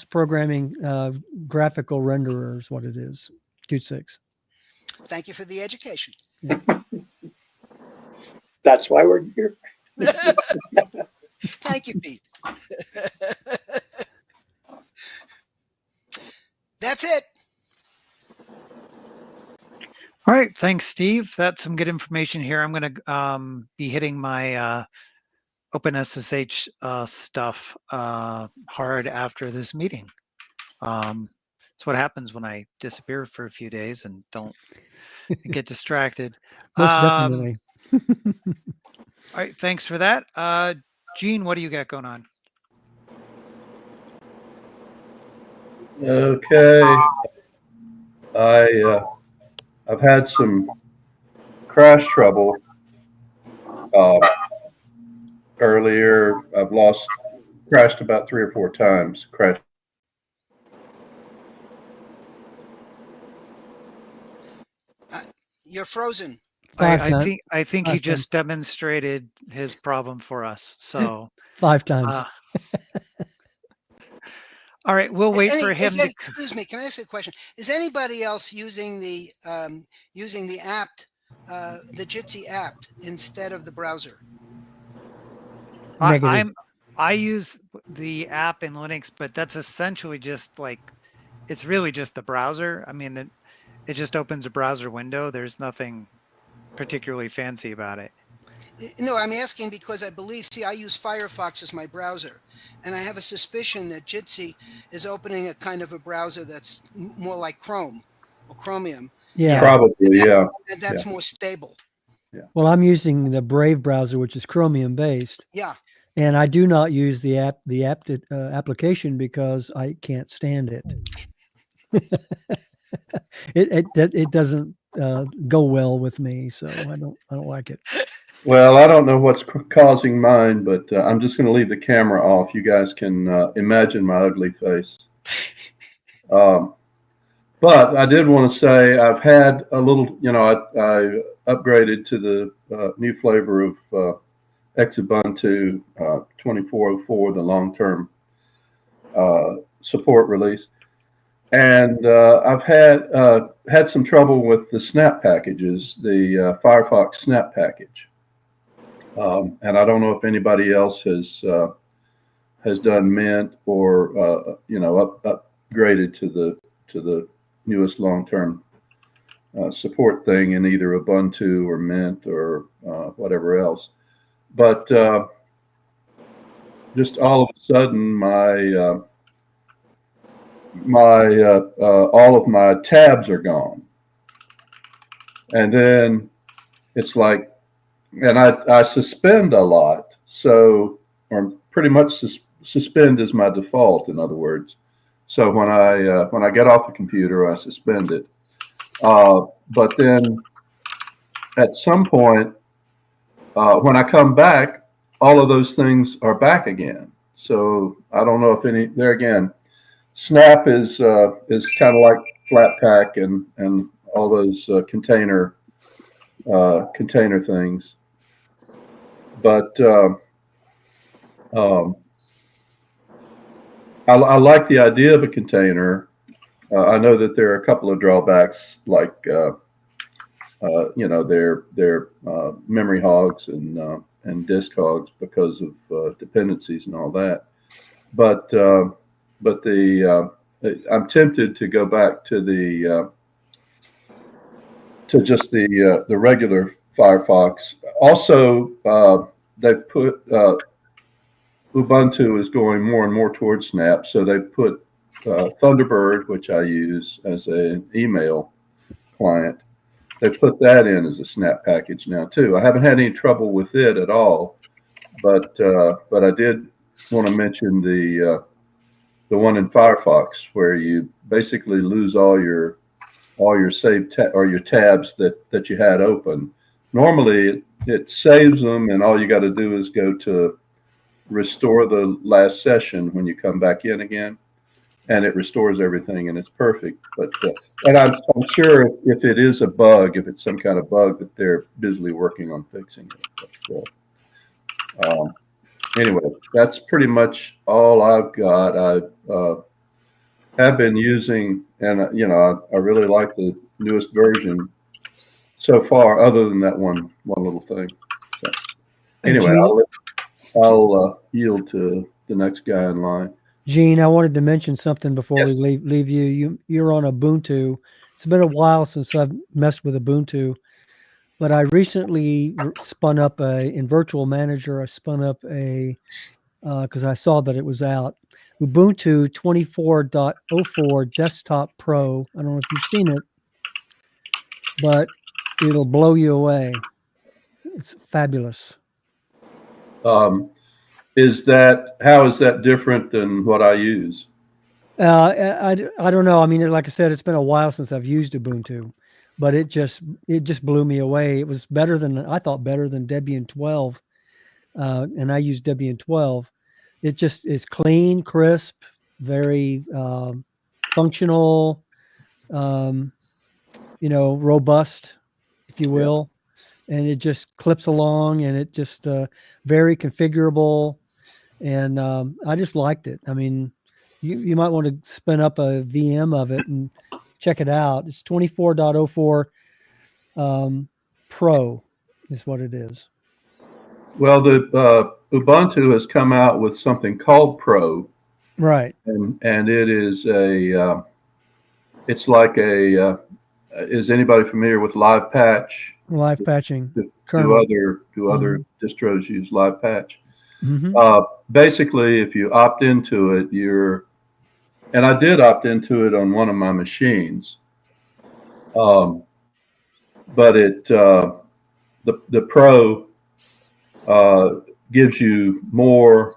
[SPEAKER 3] programming graphical renderer is what it is. Qt6.
[SPEAKER 7] Thank you for the education.
[SPEAKER 2] That's why we're here.
[SPEAKER 7] Thank you, Pete. That's it.
[SPEAKER 4] All right, thanks, Steve. That's some good information here. I'm going to be hitting my OpenSSH stuff hard after this meeting. It's what happens when I disappear for a few days and don't get distracted.
[SPEAKER 3] Most definitely.
[SPEAKER 4] All right, thanks for that. Gene, what do you got going on?
[SPEAKER 6] Okay. I've had some crash trouble earlier. I've crashed about 3 or 4 times.
[SPEAKER 7] You're frozen.
[SPEAKER 4] I think he just demonstrated his problem for us. So
[SPEAKER 3] 5 times.
[SPEAKER 4] All right, we'll wait for him to.
[SPEAKER 7] Excuse me, can I ask a question? Is anybody else using the apt, the Jitsi apt instead of the browser?
[SPEAKER 4] I use the app in Linux, but that's essentially just like, it's really just the browser. I mean, it just opens a browser window. There's nothing particularly fancy about it.
[SPEAKER 7] No, I'm asking because I believe, I use Firefox as my browser, and I have a suspicion that Jitsi is opening a kind of a browser that's more like Chrome or Chromium.
[SPEAKER 3] Yeah.
[SPEAKER 6] Probably, yeah.
[SPEAKER 7] And that's more stable.
[SPEAKER 6] Yeah.
[SPEAKER 3] Well, I'm using the Brave browser, which is Chromium based.
[SPEAKER 7] Yeah.
[SPEAKER 3] And I do not use the application because I can't stand it. It doesn't go well with me, so I don't like it.
[SPEAKER 6] Well, I don't know what's causing mine, but I'm just going to leave the camera off. You guys can imagine my ugly face. But I did want to say I've had a little, I upgraded to the new flavor of Xubuntu 2404, the long-term support release. And I've had some trouble with the snap packages, the Firefox snap package. And I don't know if anybody else has done Mint or upgraded to the newest long-term support thing in either Ubuntu or Mint or whatever else. But just all of a sudden, all of my tabs are gone, and then it's like. And I suspend a lot, or pretty much suspend is my default. In other words, so when I get off the computer, I suspend it. But then at some point, when I come back, all of those things are back again. So I don't know if there again, Snap is kind of like Flatpak and all those container things. But I like the idea of a container. I know that there are a couple of drawbacks, like they're memory hogs and disk hogs because of dependencies and all that. But I'm tempted to go back to just the regular Firefox. Also, they've put Ubuntu is going more and more towards Snap, so they've put Thunderbird, which I use as an email client, they put that in as a snap package now too. I haven't had any trouble with it at all, but I did want to mention the one in Firefox where you basically lose all your saved or your tabs that you had open. Normally it saves them, and all you got to do is go to restore the last session when you come back in again, and it restores everything, and it's perfect. But and I'm sure if it is a bug, if it's some kind of bug, that they're busily working on fixing it. But, anyway, that's pretty much all I've got. I have been using, and you know, I really like the newest version so far, other than that one little thing. So, anyway, I'll yield to the next guy in line.
[SPEAKER 3] Gene, I wanted to mention something before
[SPEAKER 6] Yes.
[SPEAKER 3] we leave you. You're on Ubuntu. It's been a while since I've messed with Ubuntu, but I recently spun up in Virtual Manager. I spun up because I saw that it was out, Ubuntu 24.04 Desktop Pro. I don't know if you've seen it, but it'll blow you away. It's fabulous.
[SPEAKER 6] How is that different than what I use?
[SPEAKER 3] I don't know. I mean, like I said, it's been a while since I've used Ubuntu, but it just blew me away. It was better than Debian 12, and I use Debian 12. It just is clean, crisp, very functional, robust, if you will. And it just clips along, and it just very configurable. And I just liked it. I mean, you might want to spin up a VM of it and check it out. It's 24.04 Pro is what it is.
[SPEAKER 6] Well, the Ubuntu has come out with something called Pro,
[SPEAKER 3] right?
[SPEAKER 6] And it is it's like is anybody familiar with Live Patch?
[SPEAKER 3] Live patching.
[SPEAKER 6] Do other distros use Live Patch?
[SPEAKER 3] Mm-hmm.
[SPEAKER 6] Basically, if you opt into it, and I did opt into it on one of my machines, but the Pro gives you more,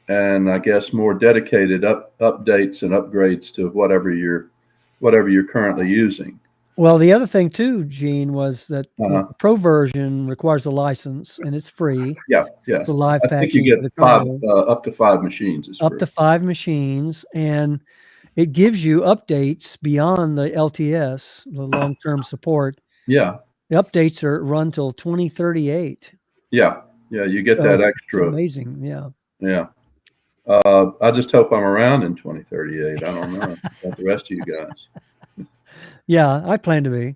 [SPEAKER 6] and I guess more dedicated updates and upgrades to whatever you're currently using.
[SPEAKER 3] Well, the other thing too, Gene, was that the Pro version requires a license, and it's free.
[SPEAKER 6] Yeah.
[SPEAKER 3] For live patching.
[SPEAKER 6] I think you get up to 5 machines.
[SPEAKER 3] Up to 5 machines, and it gives you updates beyond the LTS, the long-term support.
[SPEAKER 6] Yeah.
[SPEAKER 3] The updates run till 2038.
[SPEAKER 6] Yeah, you get that extra.
[SPEAKER 3] It's amazing, yeah.
[SPEAKER 6] Yeah. I just hope I'm around in 2038. I don't know about the rest of you guys.
[SPEAKER 3] Yeah, I plan to be.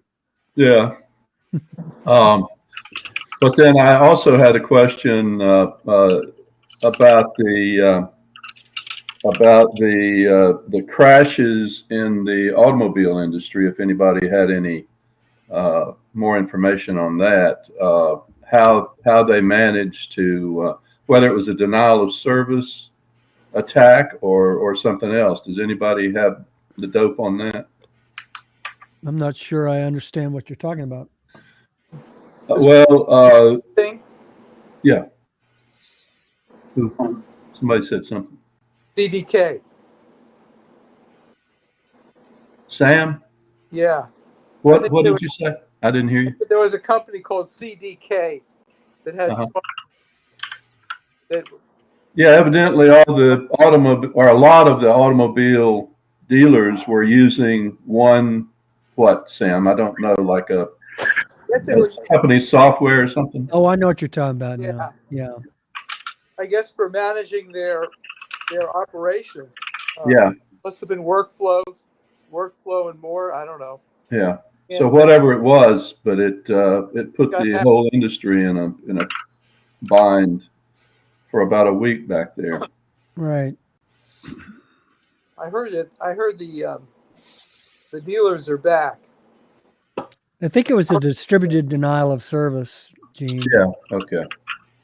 [SPEAKER 6] Yeah. But then I also had a question about the crashes in the automobile industry. If anybody had any more information on that, how they managed to whether it was a denial of service attack or something else. Does anybody have the dope on that?
[SPEAKER 3] I'm not sure I understand what you're talking about.
[SPEAKER 5] Thing?
[SPEAKER 6] Yeah. Somebody said something.
[SPEAKER 5] CDK.
[SPEAKER 6] Sam?
[SPEAKER 5] Yeah.
[SPEAKER 6] What did you say? I didn't hear you.
[SPEAKER 5] There was a company called CDK that had
[SPEAKER 6] Yeah, evidently a lot of the automobile dealers were using one, what, Sam? I don't know, like a company software or something.
[SPEAKER 3] Oh, I know what you're talking about now. Yeah.
[SPEAKER 5] I guess for managing their operations.
[SPEAKER 6] Yeah.
[SPEAKER 5] Must have been workflow and more. I don't know.
[SPEAKER 6] Yeah. So whatever it was, but it put the whole industry in a bind for about a week back there.
[SPEAKER 3] Right.
[SPEAKER 5] I heard it. I heard the dealers are back.
[SPEAKER 3] I think it was a distributed denial of service, Gene.
[SPEAKER 6] Yeah. Okay.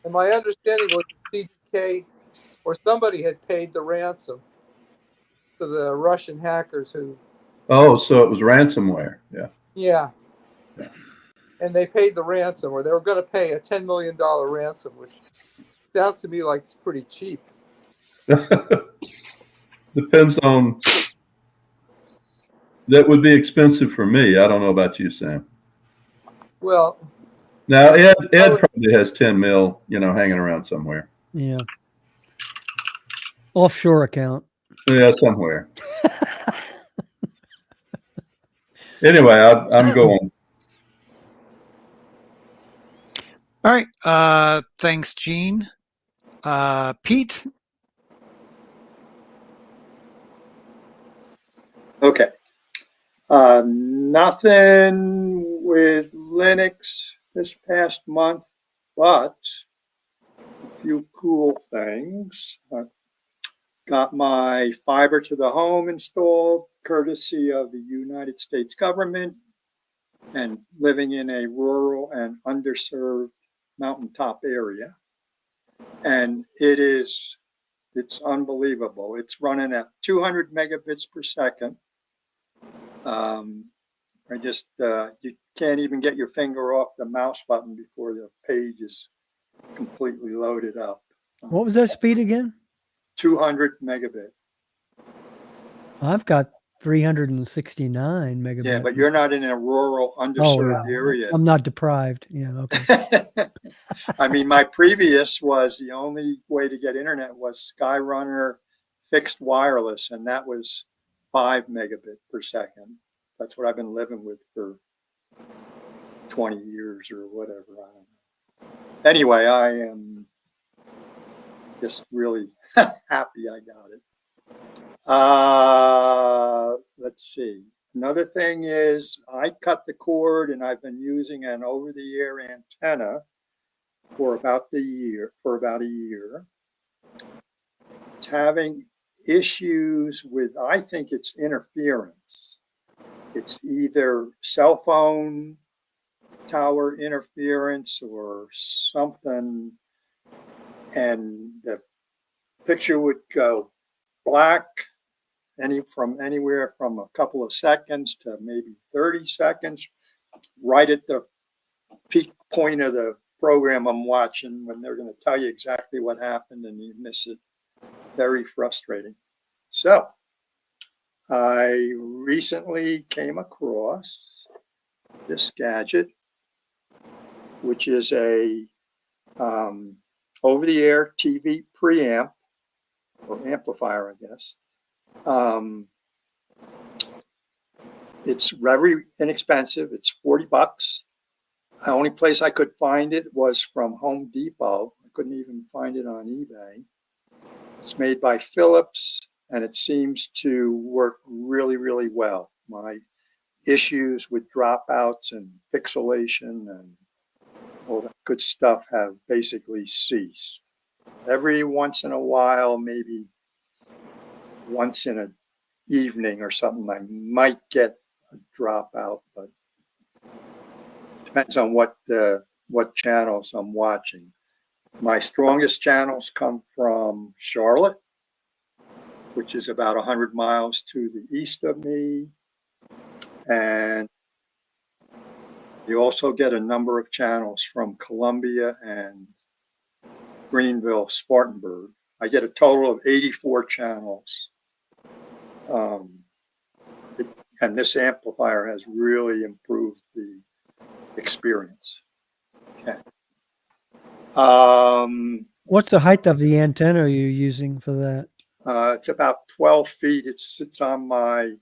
[SPEAKER 5] And my understanding was CDK or somebody had paid the ransom to the Russian hackers who.
[SPEAKER 6] Oh, so it was ransomware. Yeah.
[SPEAKER 5] Yeah. and they paid the ransom, or they were going to pay a $10 million ransom, which sounds to me like it's pretty cheap.
[SPEAKER 6] Depends on. That would be expensive for me. I don't know about you, Sam.
[SPEAKER 5] Well,
[SPEAKER 6] Now Ed probably has 10 mil, hanging around somewhere.
[SPEAKER 3] Yeah. Offshore account.
[SPEAKER 6] Yeah, somewhere. Anyway, I'm going.
[SPEAKER 4] All right. Thanks, Gene. Pete.
[SPEAKER 2] Okay. Nothing with Linux this past month, but a few cool things. I got my fiber to the home installed, courtesy of the United States government, and living in a rural and underserved mountaintop area. And it's unbelievable. It's running at 200 megabits per second. You can't even get your finger off the mouse button before the page is completely loaded up.
[SPEAKER 3] What was that speed again?
[SPEAKER 2] 200 megabit.
[SPEAKER 3] I've got 369 megabytes.
[SPEAKER 2] Yeah, but you're not in a rural, underserved area.
[SPEAKER 3] I'm not deprived. Yeah, okay.
[SPEAKER 2] I mean, my previous was the only way to get internet was Skyrunner fixed wireless, and that was 5 megabit per second. That's what I've been living with for 20 years or whatever. I don't know. Anyway, I am just really happy I got it. Let's see. Another thing is I cut the cord and I've been using an over-the-air antenna for about a year. It's having issues with, I think it's interference. It's either cell phone tower interference or something, and the picture would go black from anywhere from a couple of seconds to maybe 30 seconds, right at the peak point of the program I'm watching, when they're going to tell you exactly what happened and you miss it. Very frustrating. So I recently came across this gadget, which is a over-the-air TV preamp or amplifier, I guess. It's very inexpensive. It's $40. The only place I could find it was from Home Depot. I couldn't even find it on eBay. It's made by Philips, and it seems to work really, really well. My issues with dropouts and pixelation and all that good stuff have basically ceased. Every once in a while, maybe once in an evening or something, I might get a dropout, but it depends on what channels I'm watching. My strongest channels come from Charlotte, which is about 100 miles to the east of me. And you also get a number of channels from Columbia and Greenville, Spartanburg. I get a total of 84 channels. And this amplifier has really improved the experience. Okay.
[SPEAKER 3] What's the height of the antenna you're using for that?
[SPEAKER 2] It's about 12 feet. It sits on my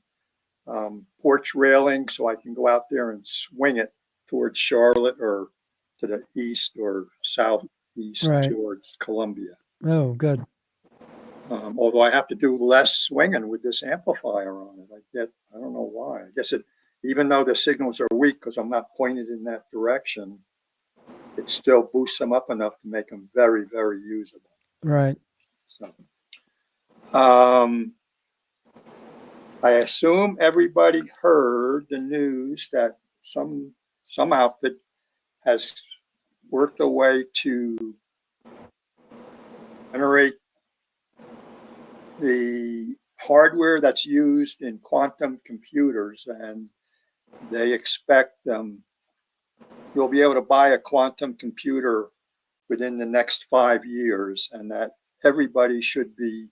[SPEAKER 2] porch railing, so I can go out there and swing it towards Charlotte or to the east or southeast towards Columbia.
[SPEAKER 3] Oh, good.
[SPEAKER 2] Although I have to do less swinging with this amplifier on it. I don't know why. I guess even though the signals are weak because I'm not pointed in that direction, it still boosts them up enough to make them very, very usable.
[SPEAKER 3] Right.
[SPEAKER 2] So, I assume everybody heard the news that some outfit has worked a way to generate the hardware that's used in quantum computers, and they expect them you'll be able to buy a quantum computer within the next 5 years, and that everybody should be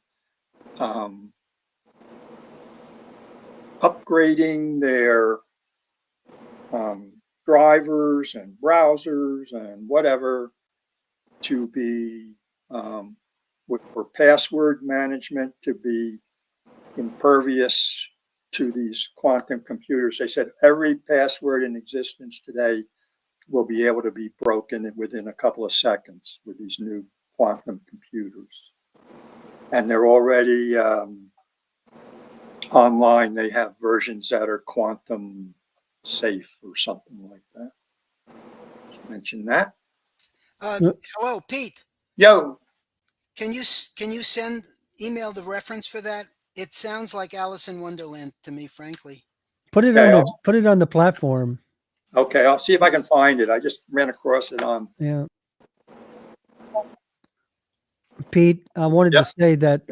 [SPEAKER 2] upgrading their drivers and browsers and whatever to be for password management to be impervious to these quantum computers. They said every password in existence today will be able to be broken within a couple of seconds with these new quantum computers. And they're already online. They have versions that are quantum safe or something like that. Just mention that.
[SPEAKER 7] Hello, Pete.
[SPEAKER 2] Yo,
[SPEAKER 7] Can you email the reference for that? It sounds like Alice in Wonderland to me, frankly.
[SPEAKER 3] Put it
[SPEAKER 2] Okay,
[SPEAKER 3] on the platform.
[SPEAKER 2] okay, I'll see if I can find it. I just ran across it on.
[SPEAKER 3] Yeah. Pete, I wanted
[SPEAKER 2] Yep.
[SPEAKER 3] to say that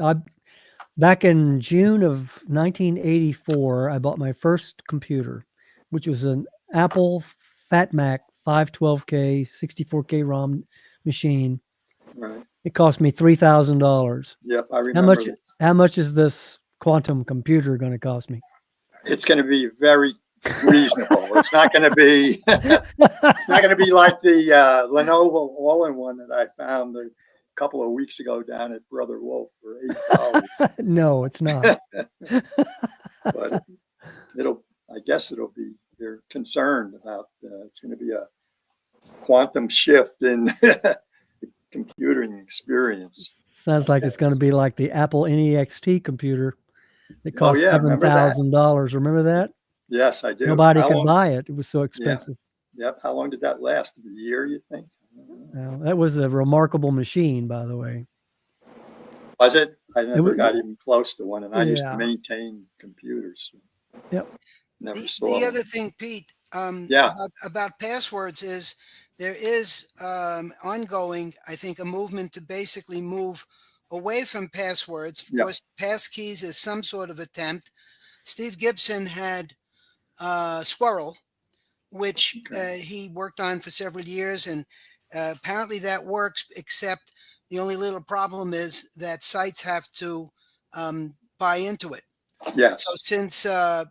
[SPEAKER 3] back in June of 1984, I bought my first computer, which was an Apple Fat Mac 512K 64K ROM machine.
[SPEAKER 2] Right.
[SPEAKER 3] It cost me $3,000.
[SPEAKER 2] Yep, I remember.
[SPEAKER 3] How much is this quantum computer going to cost me?
[SPEAKER 2] It's going to be very reasonable. It's not going to be. It's not going to be like the Lenovo all-in-one that I found a couple of weeks ago down at Brother Wolf for $8.
[SPEAKER 3] No, it's not.
[SPEAKER 2] But I guess it'll be. They're concerned about. It's going to be a quantum shift in computing experience.
[SPEAKER 3] Sounds like it's going to be like the Apple NEXT computer that cost $7,000. Remember that?
[SPEAKER 2] Yes, I do.
[SPEAKER 3] Nobody could buy it. It was so expensive.
[SPEAKER 2] Yep. How long did that last? A year, you think?
[SPEAKER 3] That was a remarkable machine, by the way.
[SPEAKER 2] Was it? I never got even close to one, and I used to maintain computers. So
[SPEAKER 3] yep.
[SPEAKER 2] Never saw
[SPEAKER 7] The
[SPEAKER 2] one.
[SPEAKER 7] other thing, Pete, about passwords is there is ongoing, I think, a movement to basically move away from passwords. Of course, passkeys is some sort of attempt. Steve Gibson had Squirrel, which he worked on for several years, and apparently that works, except the only little problem is that sites have to buy into it.
[SPEAKER 2] Yes.
[SPEAKER 7] So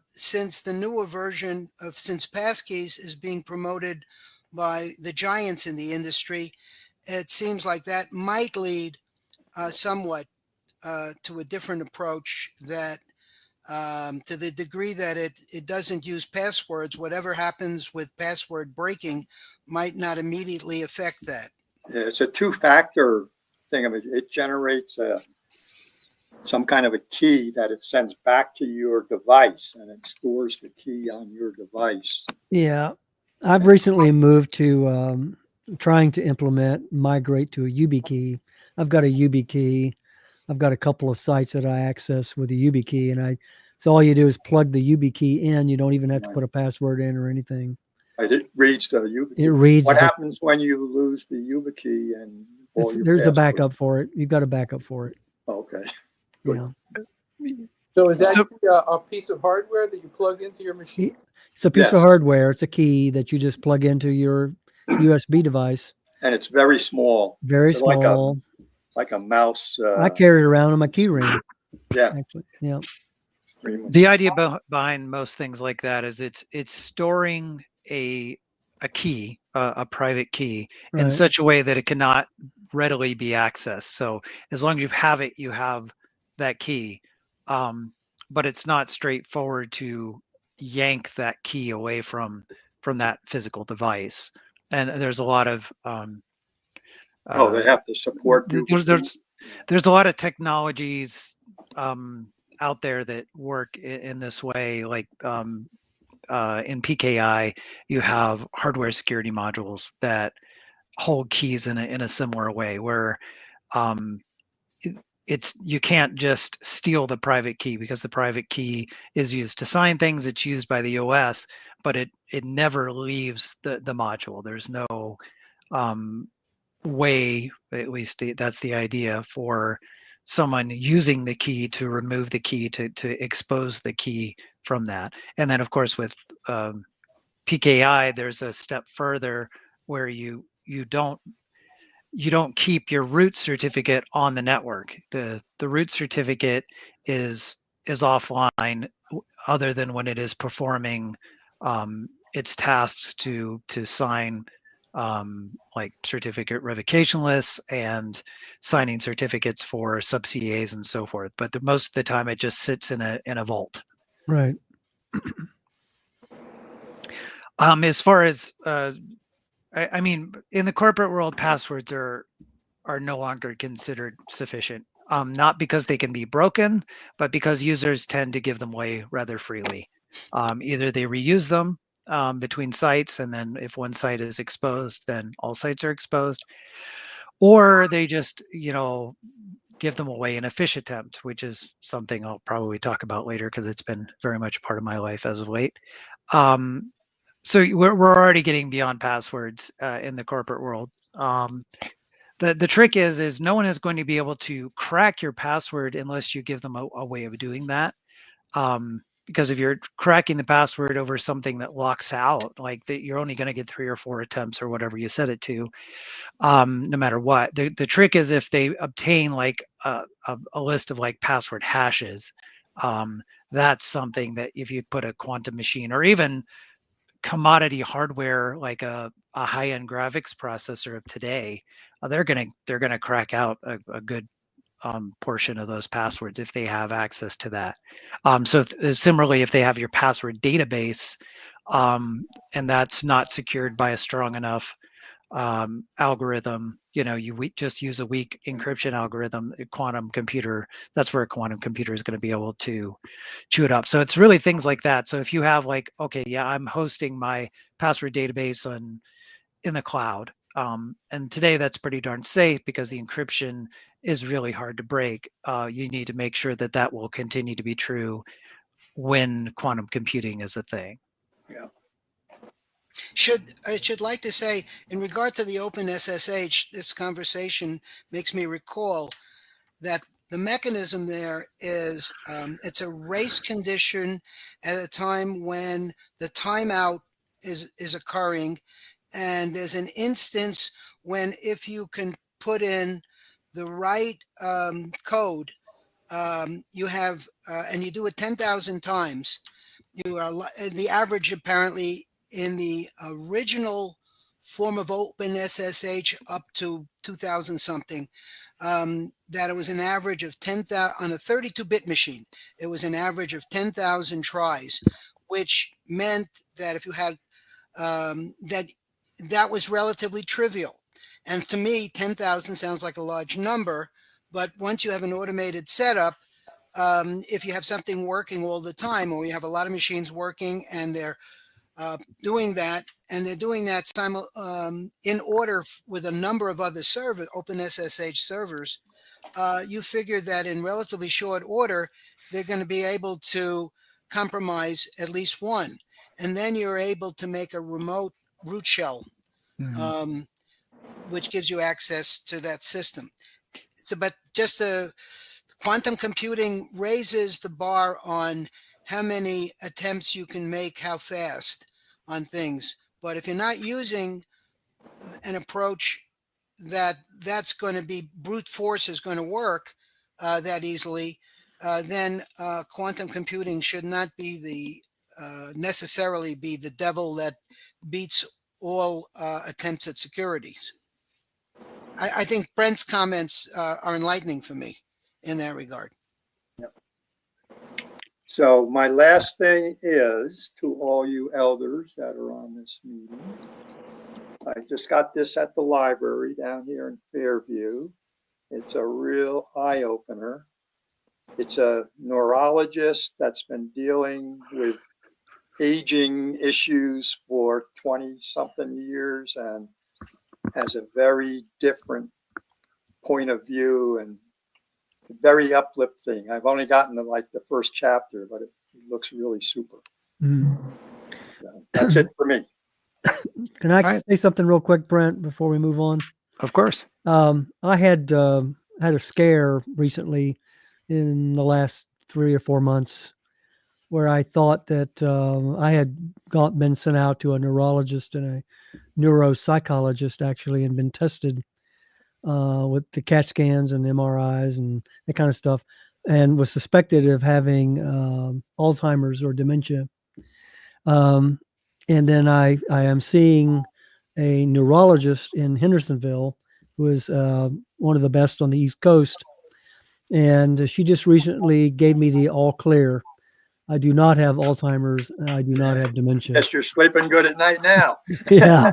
[SPEAKER 7] since the newer version of passkeys is being promoted by the giants in the industry, it seems like that might lead somewhat to a different approach that to the degree that it doesn't use passwords, whatever happens with password breaking might not immediately affect that.
[SPEAKER 2] Yeah, it's a two-factor thing. I mean, it generates some kind of a key that it sends back to your device, and it stores the key on your device.
[SPEAKER 3] Yeah. I've recently moved to trying to migrate to a YubiKey. I've got a YubiKey. I've got a couple of sites that I access with a YubiKey, and so all you do is plug the YubiKey in. You don't even have to put a password in or anything.
[SPEAKER 2] It reads the YubiKey.
[SPEAKER 3] It reads.
[SPEAKER 2] What happens when you lose the YubiKey and
[SPEAKER 3] there's a backup for it. You've got a backup for it.
[SPEAKER 2] Okay.
[SPEAKER 3] Yeah.
[SPEAKER 5] So is that a piece of hardware that you plug into your machine?
[SPEAKER 3] It's a piece of hardware. It's a key that you just plug into your USB device.
[SPEAKER 2] And it's very small.
[SPEAKER 3] Very small.
[SPEAKER 2] Like a mouse.
[SPEAKER 3] I carry it around on my key ring.
[SPEAKER 2] Yeah.
[SPEAKER 3] Actually, yeah.
[SPEAKER 4] The idea behind most things like that is it's storing a key, a private key, in such a way that it cannot readily be accessed. So as long as you have it, you have that key. But it's not straightforward to yank that key away from that physical device. And there's a lot of
[SPEAKER 2] they have to support.
[SPEAKER 4] There's a lot of technologies out there that work in this way, like in PKI, you have hardware security modules that hold keys in a similar way, where you can't just steal the private key, because the private key is used to sign things. It's used by the OS, but it never leaves the module. There's no way, at least that's the idea, for someone using the key to remove the key, to expose the key from that. And then of course with PKI, there's a step further where you don't keep your root certificate on the network. The root certificate is offline, other than when it is performing its tasks to sign like certificate revocation lists and signing certificates for sub CAs and so forth. But most of the time, it just sits in a vault.
[SPEAKER 3] Right.
[SPEAKER 4] As far as I mean, in the corporate world, passwords are no longer considered sufficient. Not because they can be broken, but because users tend to give them away rather freely. Either they reuse them between sites, and then if one site is exposed, then all sites are exposed, or they just, give them away in a phish attempt, which is something I'll probably talk about later because it's been very much part of my life as of late. So we're already getting beyond passwords in the corporate world. The trick is no one is going to be able to crack your password unless you give them a way of doing that. Because if you're cracking the password over something that locks out, like that, you're only going to get 3 or 4 attempts or whatever you set it to, no matter what. The trick is if they obtain like a list of like password hashes, that's something that if you put a quantum machine or even commodity hardware like a high-end graphics processor of today, they're gonna crack out a good portion of those passwords if they have access to that. So similarly, if they have your password database and that's not secured by a strong enough algorithm, you just use a weak encryption algorithm, a quantum computer, that's where a quantum computer is going to be able to chew it up. So it's really things like that. So if you have like, okay, yeah, I'm hosting my password database in the cloud. And today that's pretty darn safe because the encryption is really hard to break. You need to make sure that that will continue to be true when quantum computing is a thing.
[SPEAKER 2] Yeah.
[SPEAKER 7] I should like to say, in regard to the open SSH, this conversation makes me recall that the mechanism there is it's a race condition at a time when the timeout is occurring, and there's an instance when if you can put in the right code, you have and you do it 10,000 times. You are the average apparently in the original form of OpenSSH up to 2000 something, that it was an average of 10,000 on a 32-bit machine. It was an average of 10,000 tries, which meant that if you had that was relatively trivial. And to me, 10,000 sounds like a large number, but once you have an automated setup, if you have something working all the time, or you have a lot of machines working and they're doing that, and they're doing that in order with a number of other servers, OpenSSH servers, you figure that in relatively short order, they're going to be able to compromise at least one. And then you're able to make a remote root shell, which gives you access to that system. So, but just the quantum computing raises the bar on how many attempts you can make, how fast on things. But if you're not using an approach that's going to be brute force is going to work that easily, then quantum computing should not be necessarily be the devil that beats all attempts at securities. I think Brent's comments are enlightening for me in that regard.
[SPEAKER 2] So my last thing is to all you elders that are on this meeting. I just got this at the library down here in Fairview. It's a real eye-opener. It's a neurologist that's been dealing with aging issues for 20-something years and has a very different point of view and very uplifting. I've only gotten to like the first chapter, but it looks really super. So that's it for me.
[SPEAKER 3] Can I say something real quick, Brent, before we move on?
[SPEAKER 4] Of course.
[SPEAKER 3] I had a scare recently in the last 3 or 4 months where I thought that I had been sent out to a neurologist and a neuropsychologist actually, and been tested with the CAT scans and MRIs and that kind of stuff, and was suspected of having Alzheimer's or dementia. And then I am seeing a neurologist in Hendersonville who is one of the best on the East Coast. And she just recently gave me the all clear. I do not have Alzheimer's. And I do not have dementia.
[SPEAKER 2] Guess you're sleeping good at night now.
[SPEAKER 3] Yeah.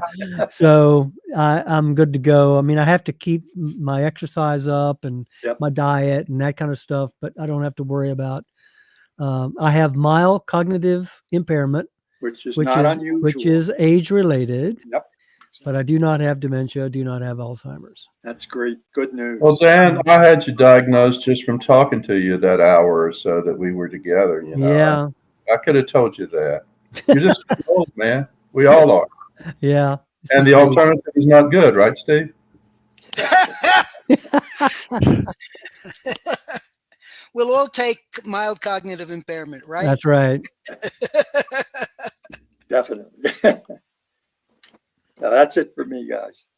[SPEAKER 3] So I'm good to go. I mean, I have to keep my exercise up and
[SPEAKER 2] Yep.
[SPEAKER 3] my diet and that kind of stuff, but I don't have to worry about. I have mild cognitive impairment,
[SPEAKER 2] Which is not unusual.
[SPEAKER 3] which is age related.
[SPEAKER 2] Yep.
[SPEAKER 3] But I do not have dementia. I do not have Alzheimer's.
[SPEAKER 2] That's great. Good news.
[SPEAKER 6] Well, Dan, I had you diagnosed just from talking to you that hour or so that we were together. You know,
[SPEAKER 3] Yeah.
[SPEAKER 6] I could have told you that. You're just too old, man. We all are.
[SPEAKER 3] Yeah.
[SPEAKER 6] And the alternative is not good, right, Steve?
[SPEAKER 7] We'll all take mild cognitive impairment, right?
[SPEAKER 3] That's right.
[SPEAKER 2] Definitely. Now, that's it for me, guys.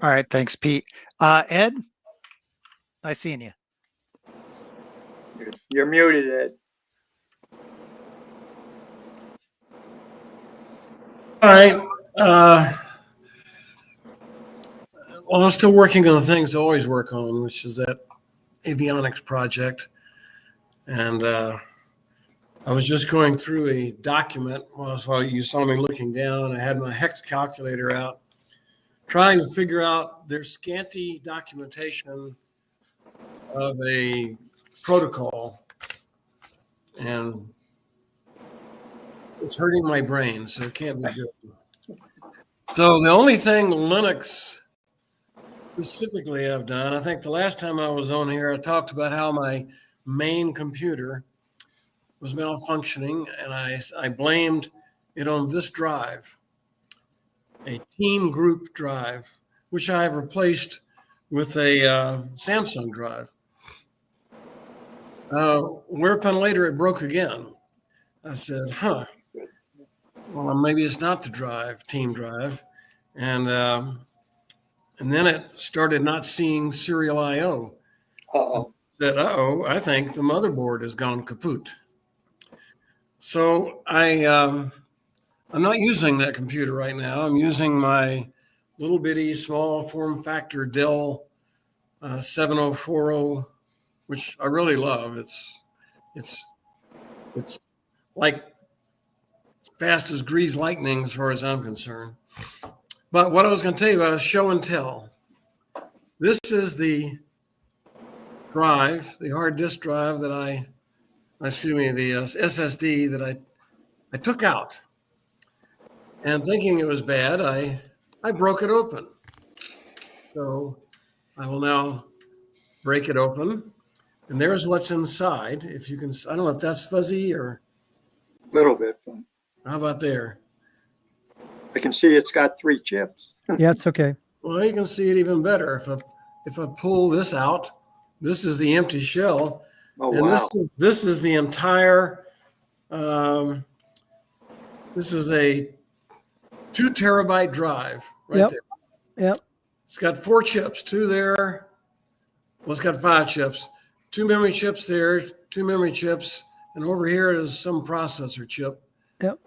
[SPEAKER 4] All right. Thanks, Pete. Ed, nice seeing you.
[SPEAKER 2] You're muted, Ed.
[SPEAKER 8] All right. Well, I'm still working on the things I always work on, which is that avionics project. And I was just going through a document while you saw me looking down. I had my hex calculator out, trying to figure out their scanty documentation of a protocol. And it's hurting my brain, so it can't be good. So the only thing Linux specifically I've done, I think the last time I was on here, I talked about how my main computer was malfunctioning, and I blamed it on this drive, a team group drive, which I have replaced with a Samsung drive. Whereupon later it broke again. I said, well, maybe it's not the drive, team drive. And then it started not seeing serial I/O.
[SPEAKER 2] Uh-oh.
[SPEAKER 8] Said, I think the motherboard has gone kaput. So I'm not using that computer right now. I'm using my little bitty small form factor Dell 7040, which I really love. It's like fast as greased lightning as far as I'm concerned. But what I was going to tell you about is show and tell. This is the drive, the hard disk drive that the SSD that I took out. And thinking it was bad, I broke it open. So I will now break it open. And there's what's inside. If you can, I don't know if that's fuzzy or.
[SPEAKER 2] Little bit, but
[SPEAKER 8] How about there?
[SPEAKER 2] I can see it's got 3 chips.
[SPEAKER 3] Yeah, it's okay.
[SPEAKER 8] Well, you can see it even better. If I pull this out, this is the empty shell.
[SPEAKER 2] Oh,
[SPEAKER 8] And
[SPEAKER 2] wow.
[SPEAKER 8] this is the entire, this is a 2 terabyte drive right
[SPEAKER 3] Yep.
[SPEAKER 8] there.
[SPEAKER 3] Yep.
[SPEAKER 8] It's got 4 chips, 2 there. Well, it's got 5 chips, 2 memory chips there, 2 memory chips. And over here is some processor chip.
[SPEAKER 3] Yep.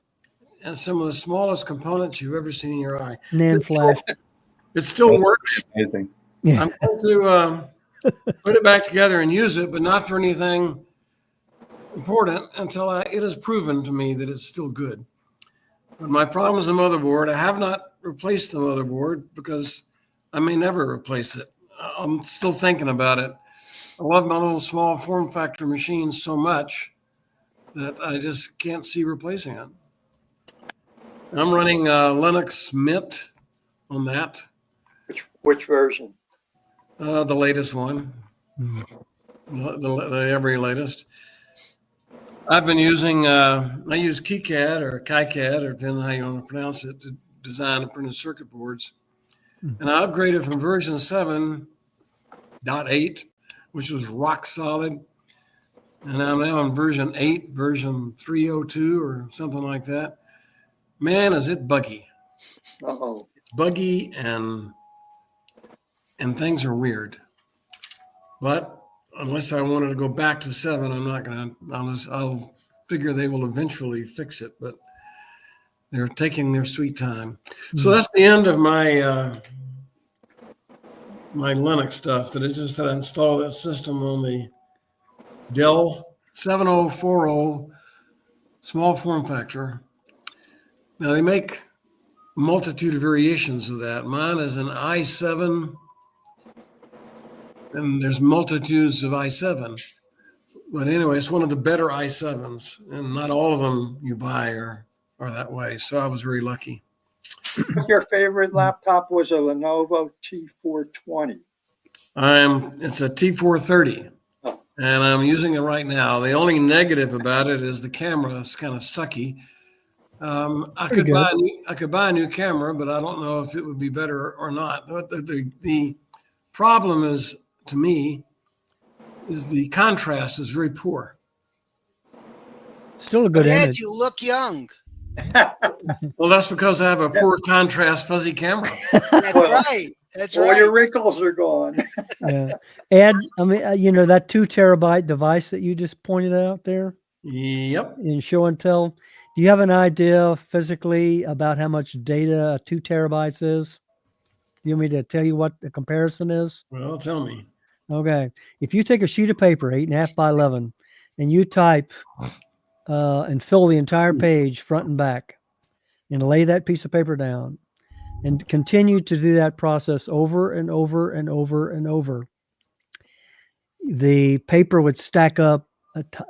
[SPEAKER 8] And some of the smallest components you've ever seen in your eye.
[SPEAKER 3] NAND flash.
[SPEAKER 8] It still works.
[SPEAKER 6] Amazing.
[SPEAKER 3] Yeah.
[SPEAKER 8] I'm going to put it back together and use it, but not for anything important until it is proven to me that it's still good. But my problem is the motherboard. I have not replaced the motherboard because I may never replace it. I'm still thinking about it. I love my little small form factor machines so much that I just can't see replacing it. I'm running Linux Mint on that.
[SPEAKER 2] Which version?
[SPEAKER 8] The latest one, the every latest. I've been using, I use KiCad or KiCad, or depending on how you want to pronounce it, to design and printed circuit boards. And I upgraded from version 7.8, which was rock solid. and I'm now on version 8, version 302 or something like that. Man, is it buggy.
[SPEAKER 2] Uh-oh.
[SPEAKER 8] It's buggy and things are weird. But unless I wanted to go back to 7, I'm not going to. I'll figure they will eventually fix it, but they're taking their sweet time. So that's the end of my my Linux stuff. That is just that I installed that system on the Dell 7040 small form factor. Now they make a multitude of variations of that. Mine is an i7, and there's multitudes of i7. But anyway, it's one of the better i7s, and not all of them you buy are that way. So I was very lucky.
[SPEAKER 2] Your favorite laptop was a Lenovo T420.
[SPEAKER 8] It's a T430,
[SPEAKER 2] Oh.
[SPEAKER 8] and I'm using it right now. The only negative about it is the camera is kind of sucky. I
[SPEAKER 3] Pretty
[SPEAKER 8] could buy a new camera, but I don't know if it would be better or not. But the problem is, to me, is the contrast is very poor.
[SPEAKER 3] Still a good
[SPEAKER 7] Ed,
[SPEAKER 3] image.
[SPEAKER 7] you look young.
[SPEAKER 8] Well, that's because I have a poor contrast fuzzy camera.
[SPEAKER 7] That's
[SPEAKER 2] Well,
[SPEAKER 7] right. That's
[SPEAKER 2] All
[SPEAKER 7] right.
[SPEAKER 2] your wrinkles are gone.
[SPEAKER 3] Yeah. Ed, I mean, that 2 terabyte device that you just pointed out there
[SPEAKER 8] Yep.
[SPEAKER 3] in show and tell, do you have an idea physically about how much data 2 terabytes is? You want me to tell you what the comparison is?
[SPEAKER 8] Well, tell me.
[SPEAKER 3] Okay. If you take a sheet of paper, 8.5 by 11, and you type and fill the entire page front and back, and lay that piece of paper down, and continue to do that process over and over and over and over, the paper would stack up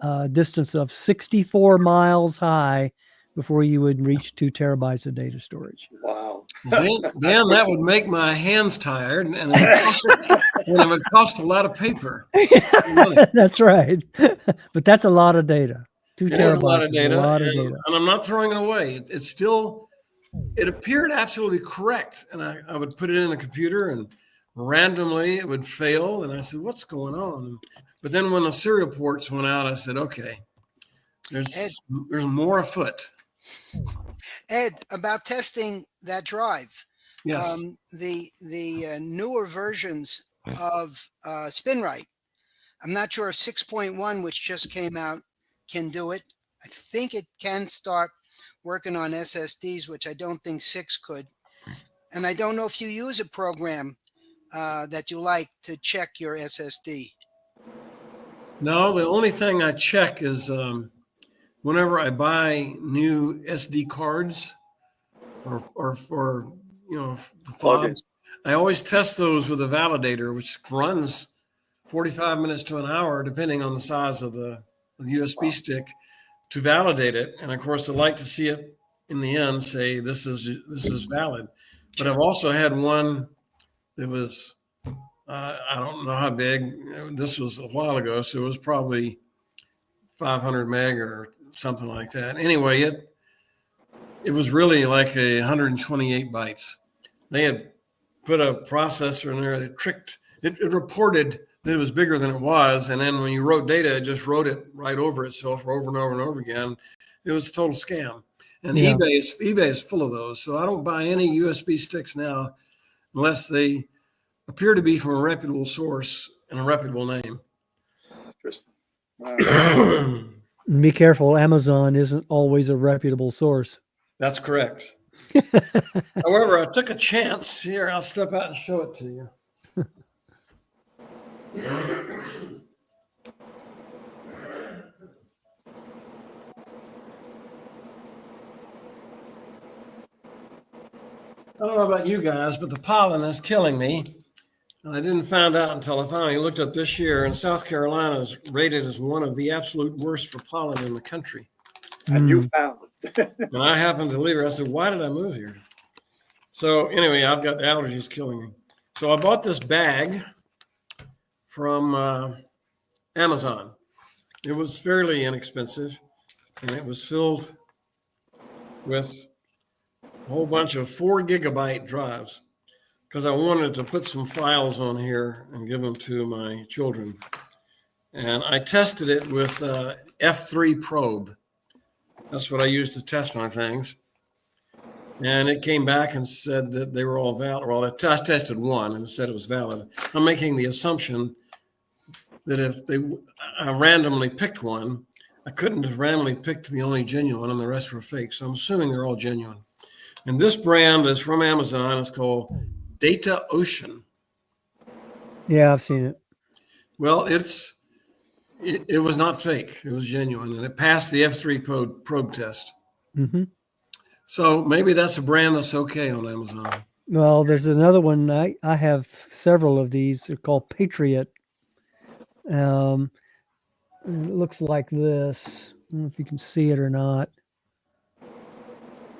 [SPEAKER 3] a distance of 64 miles high before you would reach 2 terabytes of data storage.
[SPEAKER 2] Wow.
[SPEAKER 8] Dan, that would make my hands tired, and it would cost a lot of paper.
[SPEAKER 3] That's right. But that's a lot of data. 2
[SPEAKER 8] It
[SPEAKER 3] terabytes
[SPEAKER 8] is a lot of
[SPEAKER 3] is
[SPEAKER 8] data,
[SPEAKER 3] a lot of
[SPEAKER 8] and,
[SPEAKER 3] data.
[SPEAKER 8] and I'm not throwing it away. It's still, it appeared absolutely correct, and I would put it in the computer, and randomly it would fail, and I said, "What's going on?" But then when the serial ports went out, I said, "Okay, there's more afoot."
[SPEAKER 7] Ed, about testing that drive.
[SPEAKER 8] Yes.
[SPEAKER 7] The newer versions of SpinRite. I'm not sure if 6.1, which just came out, can do it. I think it can start working on SSDs, which I don't think 6 could. And I don't know if you use a program that you like to check your SSD.
[SPEAKER 8] No, the only thing I check is whenever I buy new SD cards or fobs, I always test those with a validator, which runs 45 minutes to an hour, depending on the size of the USB stick, to validate it. And of course, I like to see it in the end say this is valid. But I've also had one that was I don't know how big. This was a while ago, so it was probably 500 meg or something like that. Anyway, it was really like 128 bytes. They had put a processor in there that tricked. It reported that it was bigger than it was, and then when you wrote data, it just wrote it right over itself over and over and over again. It was a total scam. And
[SPEAKER 3] Yeah.
[SPEAKER 8] eBay is full of those. So I don't buy any USB sticks now unless they appear to be from a reputable source and a reputable name.
[SPEAKER 2] Interesting. Wow.
[SPEAKER 3] Be careful, Amazon isn't always a reputable source.
[SPEAKER 8] That's correct. However, I took a chance. Here, I'll step out and show it to you. I don't know about you guys, but the pollen is killing me. And I didn't find out until I finally looked up this year, and South Carolina is rated as one of the absolute worst for pollen in the country.
[SPEAKER 2] And you found it.
[SPEAKER 8] And I happened to leave here. I said, why did I move here? So anyway, I've got the allergies killing me. So I bought this bag from Amazon. It was fairly inexpensive, and it was filled with a whole bunch of 4 gigabyte drives because I wanted to put some files on here and give them to my children. and I tested it with F3 probe. That's what I used to test my things. And it came back and said that they were all valid. Well, I tested one and it said it was valid. I'm making the assumption that if I randomly picked one, I couldn't have randomly picked the only genuine and the rest were fake. So I'm assuming they're all genuine. And this brand is from Amazon. It's called Data Ocean.
[SPEAKER 3] Yeah, I've seen it.
[SPEAKER 8] Well, it was not fake. It was genuine, and it passed the F3 probe test.
[SPEAKER 3] Hmm.
[SPEAKER 8] So maybe that's a brand that's okay on Amazon.
[SPEAKER 3] Well, there's another one. I have several of these. They're called Patriot. And it looks like this. I don't know if you can see it or not.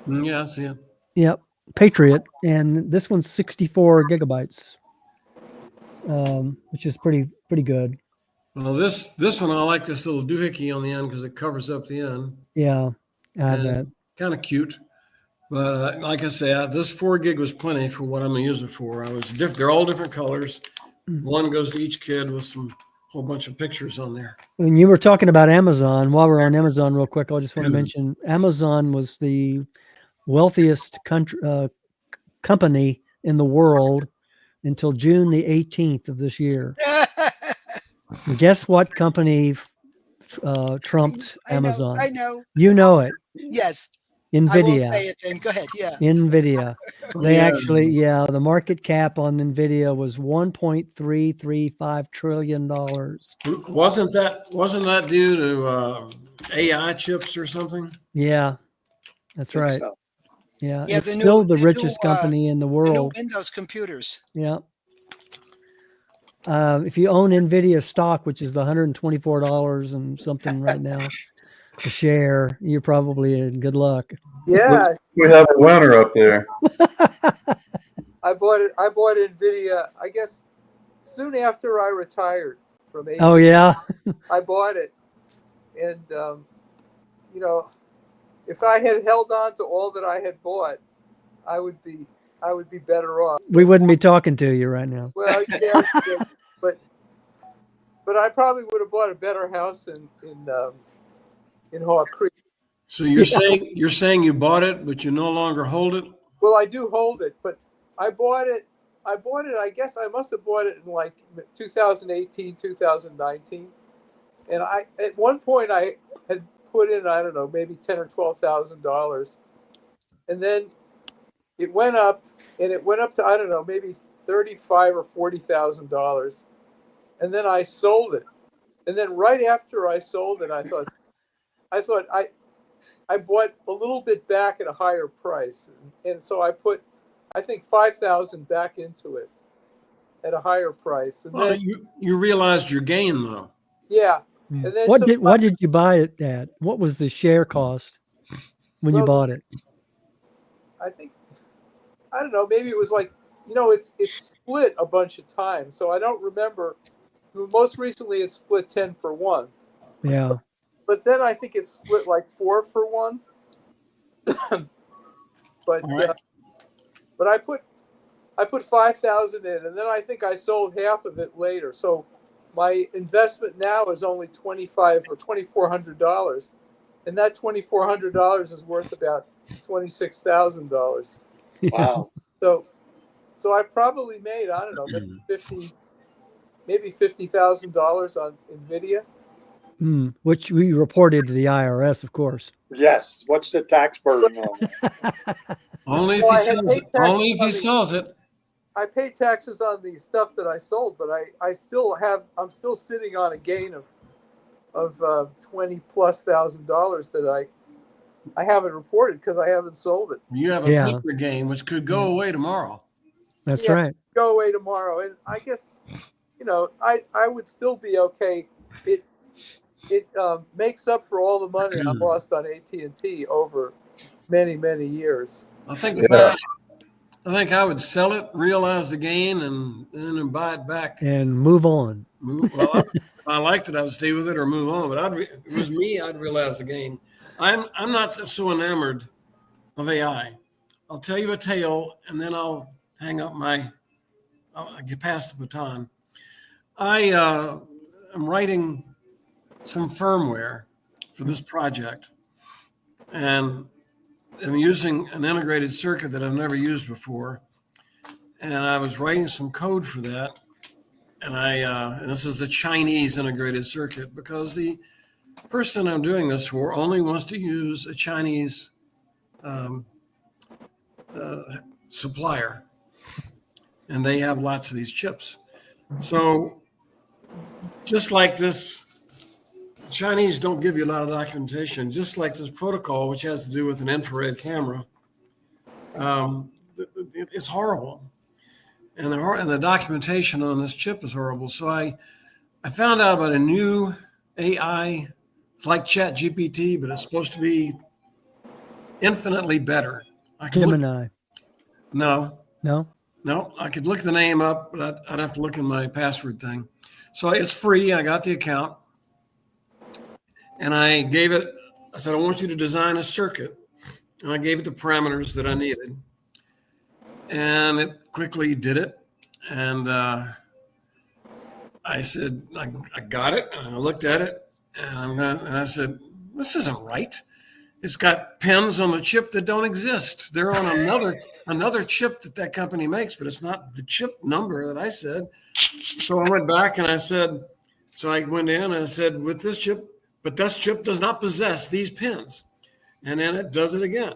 [SPEAKER 8] Yeah, I see it.
[SPEAKER 3] Yep, Patriot, and this one's 64 gigabytes, which is pretty good.
[SPEAKER 8] Well, this one, I like this little doohickey on the end because it covers up the end.
[SPEAKER 3] Yeah, I have that.
[SPEAKER 8] Kind of cute. But like I say, this 4 gig was plenty for what I'm going to use it for. They're all different colors. One goes to each kid with some whole bunch of pictures on there.
[SPEAKER 3] When you were talking about Amazon, while we're on Amazon real quick, I just want to mention Amazon was the wealthiest company in the world until June the 18th of this year. And guess what company trumped Amazon?
[SPEAKER 7] I know.
[SPEAKER 3] You know it.
[SPEAKER 7] Yes.
[SPEAKER 3] NVIDIA.
[SPEAKER 7] I won't say it then. Go ahead. Yeah.
[SPEAKER 3] NVIDIA. They
[SPEAKER 8] Yeah.
[SPEAKER 3] actually, the market cap on NVIDIA was $1.335 trillion.
[SPEAKER 8] Wasn't that due to AI chips or something?
[SPEAKER 3] Yeah, that's
[SPEAKER 2] Think
[SPEAKER 3] right.
[SPEAKER 2] so.
[SPEAKER 3] Yeah,
[SPEAKER 7] Yeah,
[SPEAKER 3] it's
[SPEAKER 7] the new-
[SPEAKER 3] still the
[SPEAKER 7] the new,
[SPEAKER 3] richest company in the
[SPEAKER 7] The new
[SPEAKER 3] world.
[SPEAKER 7] Windows computers.
[SPEAKER 3] Yeah. If you own NVIDIA stock, which is the $124 and something right now a share, you're probably in good luck.
[SPEAKER 5] Yeah,
[SPEAKER 6] We have a winner up there.
[SPEAKER 5] I bought NVIDIA, I guess, soon after I retired from AT.
[SPEAKER 3] Oh yeah.
[SPEAKER 5] I bought it. And, if I had held on to all that I had bought, I would be better off.
[SPEAKER 3] We wouldn't be talking to you right now.
[SPEAKER 5] Well, yeah, but I probably would have bought a better house in Haw Creek.
[SPEAKER 8] So you're saying you bought it, but you no longer hold it?
[SPEAKER 5] Well, I do hold it, but I bought it. I guess I must have bought it in like 2018, 2019. And at one point I had put in, I don't know, maybe $10,000 or $12,000. And then it went up to, I don't know, maybe $35,000 or $40,000. And then I sold it. And then right after I sold it, I thought I bought a little bit back at a higher price. And so I put, I think, $5,000 back into it at a higher price. And
[SPEAKER 8] Well,
[SPEAKER 5] then,
[SPEAKER 8] you realized your gain though.
[SPEAKER 5] yeah. And then
[SPEAKER 3] What did you buy it at? What was the share cost when you
[SPEAKER 5] Well,
[SPEAKER 3] bought it?
[SPEAKER 5] I think, I don't know, maybe it was like, it's split a bunch of times. So I don't remember. Most recently it split 10 for 1.
[SPEAKER 3] Yeah.
[SPEAKER 5] But then I think it split like 4 for 1. But
[SPEAKER 8] All right.
[SPEAKER 5] but I put 5,000 in, and then I think I sold half of it later. So my investment now is only $2,500 or $2,400, and that $2,400 is worth about $26,000.
[SPEAKER 2] Wow.
[SPEAKER 5] So I probably made, I don't know, maybe $50,000 on NVIDIA.
[SPEAKER 3] Which we reported to the IRS, of course.
[SPEAKER 2] Yes. What's the tax burden on it?
[SPEAKER 8] Only
[SPEAKER 5] Well, I
[SPEAKER 8] if he
[SPEAKER 5] had
[SPEAKER 8] sells it.
[SPEAKER 5] paid taxes
[SPEAKER 8] Only if
[SPEAKER 5] on
[SPEAKER 8] he
[SPEAKER 5] the-
[SPEAKER 8] sells it.
[SPEAKER 5] I pay taxes on the stuff that I sold, but I'm still sitting on a gain of $20,000+ that I haven't reported because I haven't sold it.
[SPEAKER 8] You have a
[SPEAKER 3] Yeah.
[SPEAKER 8] paper gain, which could go away tomorrow.
[SPEAKER 3] That's
[SPEAKER 5] Yeah.
[SPEAKER 3] right.
[SPEAKER 5] Go away tomorrow, and I guess I would still be okay. It makes up for all the money I lost on AT&T over many years.
[SPEAKER 8] I think
[SPEAKER 6] Yeah.
[SPEAKER 8] I think I would sell it, realize the gain, and then buy it back.
[SPEAKER 3] And move on.
[SPEAKER 8] Well, if I liked it, I would stay with it or move on. But if it was me, I'd realize the gain. I'm not so enamored of AI. I'll tell you a tale, and then I'll hang up I'll get past the baton. I am writing some firmware for this project, and I'm using an integrated circuit that I've never used before. And I was writing some code for that. And and this is a Chinese integrated circuit because the person I'm doing this for only wants to use a Chinese supplier. And they have lots of these chips. So just like this, Chinese don't give you a lot of documentation, just like this protocol, which has to do with an infrared camera. It's horrible. And the documentation on this chip is horrible. So I found out about a new AI. It's like ChatGPT, but it's supposed to be infinitely better.
[SPEAKER 3] Gemini.
[SPEAKER 8] No,
[SPEAKER 3] No?
[SPEAKER 8] I could look the name up, but I'd have to look in my password thing. So it's free. I got the account. And I said, I want you to design a circuit. And I gave it the parameters that I needed. And it quickly did it. And I said, I got it. And I looked at it. And I said, this isn't right. It's got pins on the chip that don't exist. They're on another chip that company makes, but it's not the chip number that I said. So I went back and I went in and I said, with this chip, but this chip does not possess these pins. And then it does it again.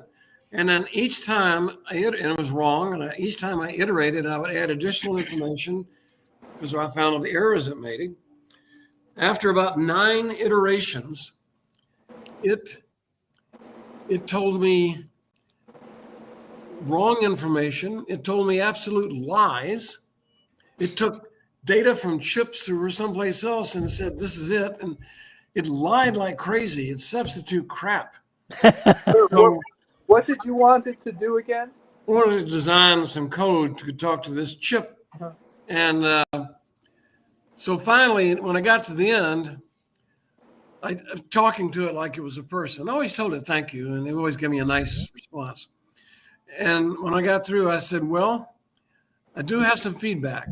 [SPEAKER 8] And then each time and it was wrong. And each time I iterated, I would add additional information because I found all the errors it made. After about 9 iterations, it told me wrong information. It told me absolute lies. It took data from chips that were someplace else and said, this is it. And it lied like crazy. It substitute crap. So,
[SPEAKER 5] What did you want it to do again?
[SPEAKER 8] I wanted to design some code to talk to this chip.
[SPEAKER 5] Uh-huh.
[SPEAKER 8] And so finally, when I got to the end, I talking to it like it was a person. I always told it thank you, and they always give me a nice response. And when I got through, I said, well, I do have some feedback.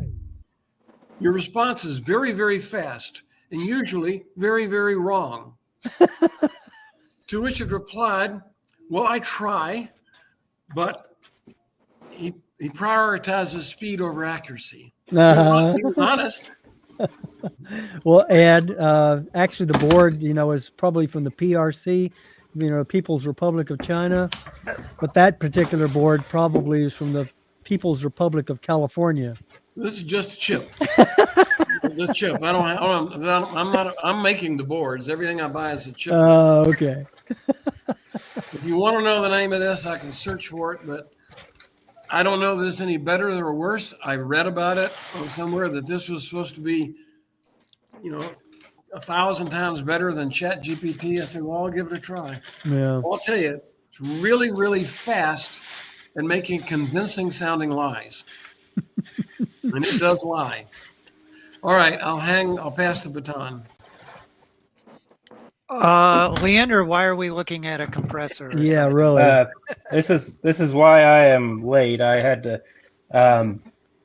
[SPEAKER 8] Your response is very, very fast and usually very, very wrong. To which it replied, well, I try, but he prioritizes speed over accuracy. He was honest.
[SPEAKER 3] Well, Ed, actually the board, is probably from the PRC, People's Republic of China, but that particular board probably is from the People's Republic of California.
[SPEAKER 8] This is just a chip. This chip. I'm making the boards. Everything I buy is a chip.
[SPEAKER 3] Oh, okay.
[SPEAKER 8] If you want to know the name of this, I can search for it, but I don't know that it's any better or worse. I read about it somewhere that this was supposed to be, 1,000 times better than ChatGPT. I said, well, I'll give it a try.
[SPEAKER 3] Yeah.
[SPEAKER 8] I'll tell you, it's really, really fast at making convincing sounding lies. And it does lie. All right, I'll pass the baton.
[SPEAKER 4] Leander, why are we looking at a compressor? or
[SPEAKER 3] Yeah,
[SPEAKER 4] something?
[SPEAKER 3] really.
[SPEAKER 9] This is why I am late. I had to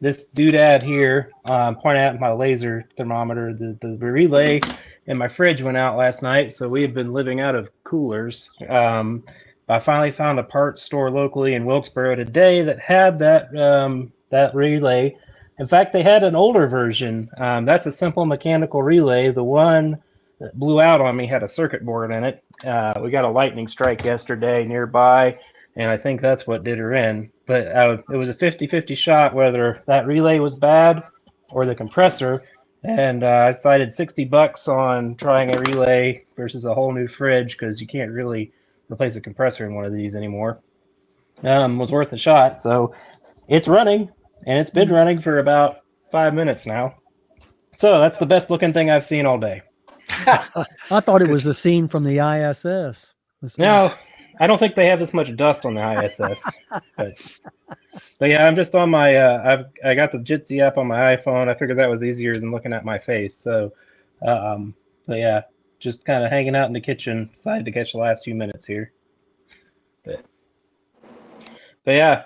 [SPEAKER 9] this doodad here point out my laser thermometer. The relay in my fridge went out last night, so we have been living out of coolers. I finally found a parts store locally in Wilkesboro today that had that relay. In fact, they had an older version. That's a simple mechanical relay. The one that blew out on me had a circuit board in it. We got a lightning strike yesterday nearby, and I think that's what did her in. But it was a 50-50 shot whether that relay was bad or the compressor. And I decided $60 on trying a relay versus a whole new fridge because you can't really replace a compressor in one of these anymore. Was worth a shot. So it's running, and it's been running for about 5 minutes now. So that's the best looking thing I've seen all day.
[SPEAKER 3] I thought it was the scene from the ISS.
[SPEAKER 9] No, I don't think they have this much dust on the ISS. but yeah, I'm just on my. I got the Jitsi app on my iPhone. I figured that was easier than looking at my face. So, but yeah, just kind of hanging out in the kitchen. Decided to catch the last few minutes here. But yeah,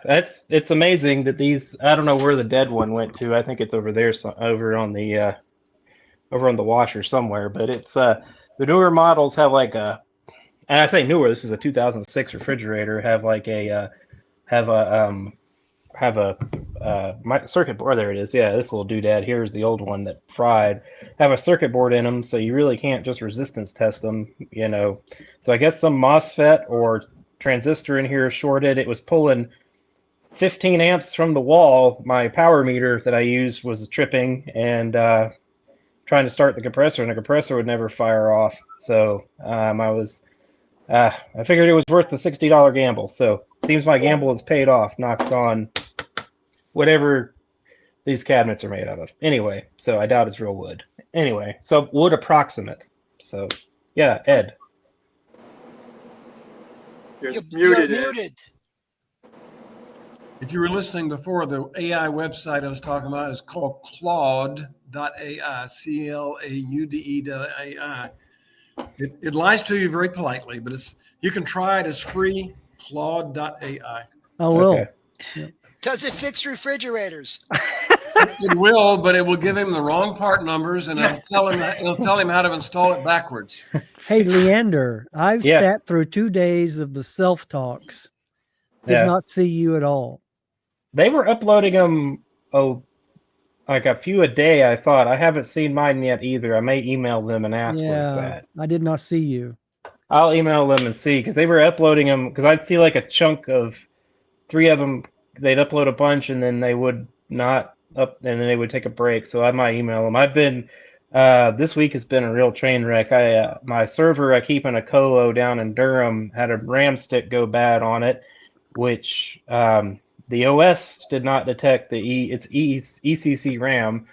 [SPEAKER 9] it's amazing that these. I don't know where the dead one went to. I think it's over there, over on the over on the washer somewhere. But it's the newer models have like a, and I say newer, this is a 2006 refrigerator, have like a have a my circuit board. There it is. Yeah, this little doodad here is the old one that fried. Have a circuit board in them, so you really can't just resistance test them, you know. So I guess some MOSFET or transistor in here shorted. It was pulling 15 amps from the wall. My power meter that I used was tripping and trying to start the compressor, and the compressor would never fire off. So I figured it was worth the $60 gamble. So seems my gamble is paid off. Knocked on whatever these cabinets are made out of. Anyway, so I doubt it's real wood. Anyway, so wood approximate. So yeah, Ed.
[SPEAKER 2] You're
[SPEAKER 7] You're
[SPEAKER 2] muted. Ed.
[SPEAKER 7] muted.
[SPEAKER 8] If you were listening before, the AI website I was talking about is called Claude.ai, CLAUDE.ai. It lies to you very politely, but you can try it. It's free, Claude.ai.
[SPEAKER 3] I will.
[SPEAKER 9] Okay.
[SPEAKER 7] Does it fix refrigerators?
[SPEAKER 8] It will, but it will give him the wrong part numbers, and it'll tell him how to install it backwards.
[SPEAKER 3] Hey, Leander, I've
[SPEAKER 9] Yeah.
[SPEAKER 3] sat through 2 days of the self-talks. Did not see you at all.
[SPEAKER 9] They were uploading them, like a few a day, I thought. I haven't seen mine yet either. I may email them and ask where it's at.
[SPEAKER 3] I did not see you.
[SPEAKER 9] I'll email them and see, because they were uploading them, because I'd see like a chunk of 3 of them. They'd upload a bunch, and then they would not up, and then they would take a break. So I might email them. I've been, this week has been a real train wreck. My server I keep in a colo down in Durham had a RAM stick go bad on it, which the OS did not detect it's ECC RAM,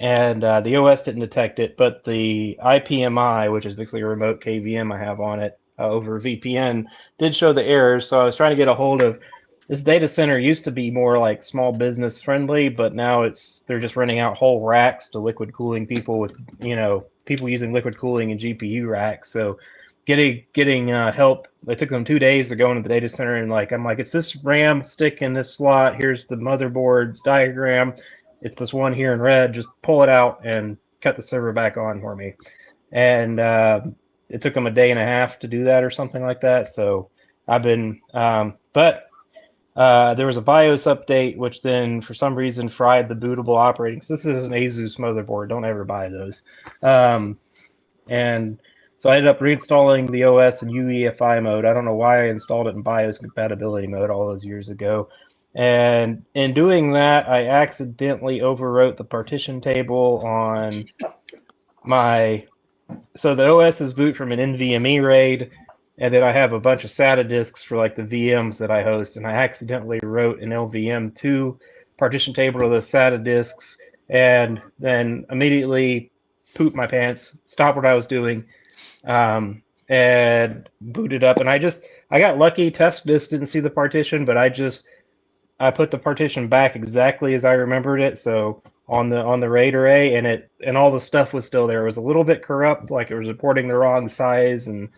[SPEAKER 9] and the OS didn't detect it, but the IPMI, which is basically a remote KVM I have on it over VPN, did show the errors. So I was trying to get a hold of this data center. Used to be more like small business friendly, but now they're just renting out whole racks to liquid cooling people with, people using liquid cooling and GPU racks. So getting help. It took them 2 days to go into the data center, and I'm like, it's this RAM stick in this slot. Here's the motherboard's diagram. It's this one here in red. Just pull it out and cut the server back on for me. And it took them a day and a half to do that or something like that. So I've been, but there was a BIOS update, which then for some reason fried the bootable operating. This is an Asus motherboard. Don't ever buy those. And so I ended up reinstalling the OS in UEFI mode. I don't know why I installed it in BIOS compatibility mode all those years ago. And in doing that, I accidentally overwrote the partition table on so the OS is boot from an NVMe RAID, and then I have a bunch of SATA disks for the VMs that I host, and I accidentally wrote an LVM2 partition table to those SATA disks, and then immediately pooped my pants, stopped what I was doing, and booted up. And I got lucky. Test disk didn't see the partition, but I put the partition back exactly as I remembered it. So on the RAID array, and all the stuff was still there. It was a little bit corrupt, like it was reporting the wrong size and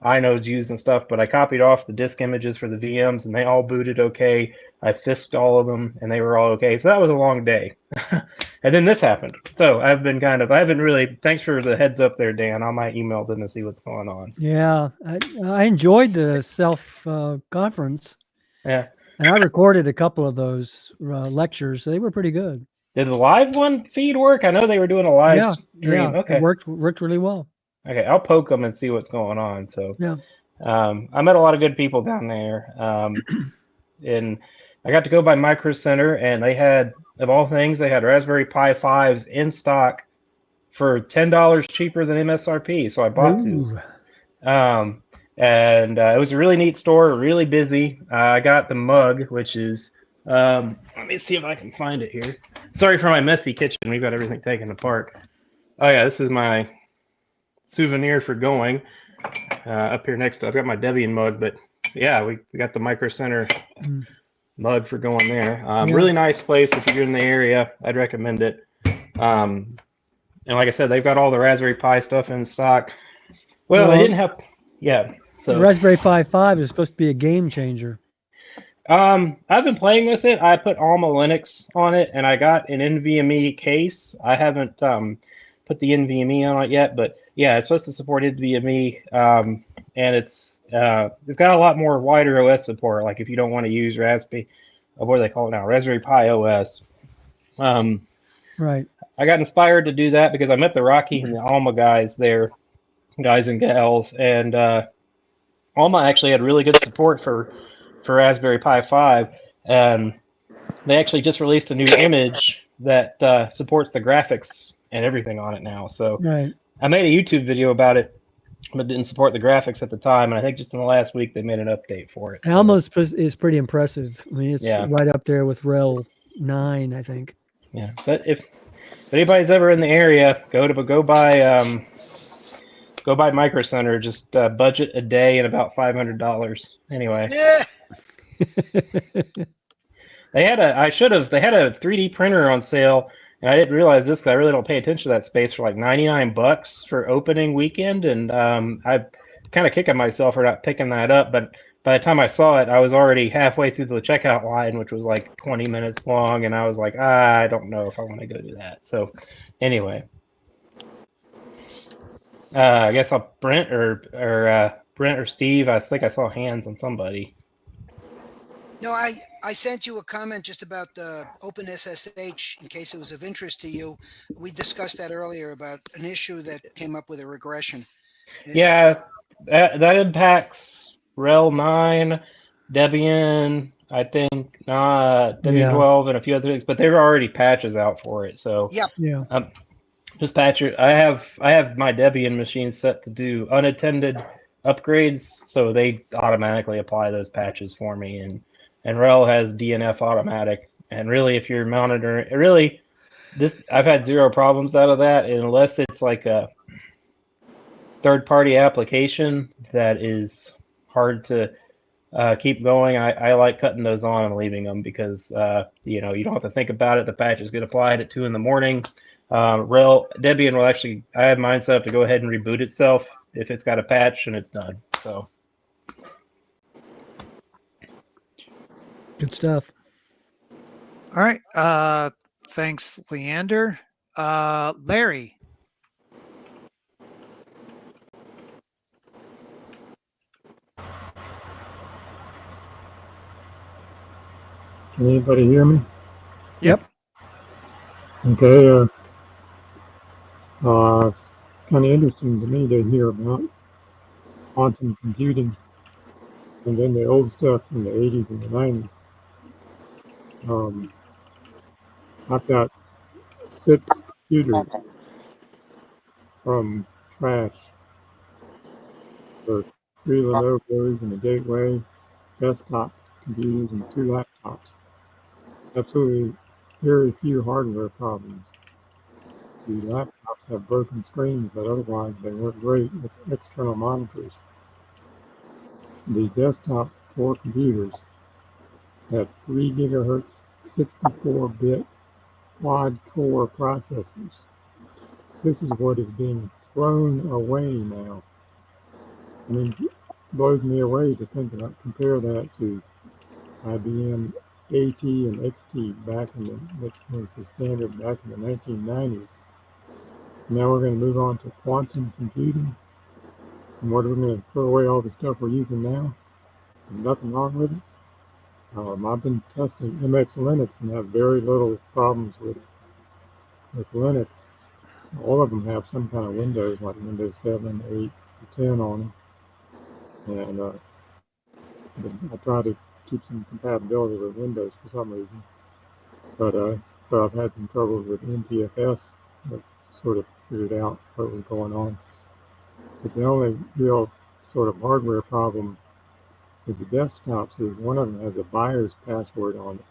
[SPEAKER 9] inodes used and stuff, but I copied off the disk images for the VMs, and they all booted okay. I fisked all of them, and they were all okay. So that was a long day. And then this happened. So I haven't really, thanks for the heads up there, Dan. I might email them to see what's going on.
[SPEAKER 3] Yeah, I enjoyed the self conference.
[SPEAKER 9] Yeah.
[SPEAKER 3] And I recorded a couple of those lectures. They were pretty good.
[SPEAKER 9] Did the live one feed work? I know they were doing a live stream.
[SPEAKER 3] Yeah,
[SPEAKER 9] okay.
[SPEAKER 3] It worked really well.
[SPEAKER 9] Okay, I'll poke them and see what's going on. So
[SPEAKER 3] yeah,
[SPEAKER 9] I met a lot of good people down there, and I got to go by Micro Center, and they had, of all things, they had Raspberry Pi 5s in stock for $10 cheaper than MSRP. So I bought two. And it was a really neat store, really busy. I got the mug, which is, let me see if I can find it here. Sorry for my messy kitchen. We've got everything taken apart. Oh yeah, this is my souvenir for going up here next to. I've got my Debian mug, but yeah, we got the Micro Center mug for going there. Really nice place. If you're in the area, I'd recommend it. And like I said, they've got all the Raspberry Pi stuff in stock. Well, they didn't have, so
[SPEAKER 3] the Raspberry Pi 5 is supposed to be a game changer.
[SPEAKER 9] I've been playing with it. I put Alma Linux on it, and I got an NVMe case. I haven't put the NVMe on it yet, but yeah, it's supposed to support NVMe, and it's got a lot more wider OS support. Like if you don't want to use Raspberry, what do they call it now? Raspberry Pi OS.
[SPEAKER 3] Right.
[SPEAKER 9] I got inspired to do that because I met the Rocky and the Alma guys there, guys and gals, and Alma actually had really good support for Raspberry Pi 5, and they actually just released a new image that supports the graphics and everything on it now. So
[SPEAKER 3] Right.
[SPEAKER 9] I made a YouTube video about it, but didn't support the graphics at the time. And I think just in the last week they made an update for it. So,
[SPEAKER 3] Almo's is pretty impressive. I mean, it's
[SPEAKER 9] Yeah.
[SPEAKER 3] right up there with RHEL 9, I think.
[SPEAKER 9] yeah, but if anybody's ever in the area, go buy Micro Center. Just budget a day and about $500. Anyway,
[SPEAKER 7] Yeah.
[SPEAKER 9] they had a 3D printer on sale, and I didn't realize this because I really don't pay attention to that space, for like $99 for opening weekend, and I kind of kicking myself for not picking that up. But by the time I saw it, I was already halfway through the checkout line, which was like 20 minutes long, and I was like, I don't know if I want to go do that. So anyway. I guess Brent or Steve. I think I saw hands on somebody.
[SPEAKER 7] No, I sent you a comment just about the OpenSSH in case it was of interest to you. We discussed that earlier about an issue that came up with a regression.
[SPEAKER 9] Yeah, that impacts RHEL 9, Debian, I think, Debian 12, and a few other things. But there are already patches out for it. So
[SPEAKER 7] Yeah.
[SPEAKER 9] just patch it. I have my Debian machine set to do unattended upgrades, so they automatically apply those patches for me. And RHEL has DNF automatic. And really, if you're monitoring, I've had zero problems out of that, unless it's like a third-party application that is hard to keep going. I like cutting those on and leaving them because you don't have to think about it. The patches get applied at 2 in the morning. Debian will actually, I have mine set up to go ahead and reboot itself if it's got a patch, and it's done. So
[SPEAKER 3] Good stuff.
[SPEAKER 4] All right. Thanks, Leander. Larry.
[SPEAKER 10] Can anybody hear me?
[SPEAKER 3] Yep.
[SPEAKER 10] Okay. It's kind of interesting to me to hear about quantum computing and then the old stuff from the 80s and the 90s. I've got 6 computers from trash. So 3 Lenovo's and a gateway, desktop computers, and 2 laptops. Absolutely very few hardware problems. The laptops have broken screens, but otherwise they work great with external monitors. The desktop 4 computers have 3 gigahertz 64-bit quad-core processors. This is what is being thrown away now. I mean, it blows me away to think about, compare that to IBM AT and XT back in which was the standard back in the 1990s. Now we're going to move on to quantum computing. And what are we going to throw away all the stuff we're using now? There's nothing wrong with it. I've been testing MX Linux and have very little problems with Linux. All of them have some kind of Windows, like Windows 7, 8, 10 on them. And I try to keep some compatibility with Windows for some reason. But so I've had some trouble with NTFS, but sort of figured out what was going on. But the only real sort of hardware problem with the desktops is one of them has a buyer's password on it.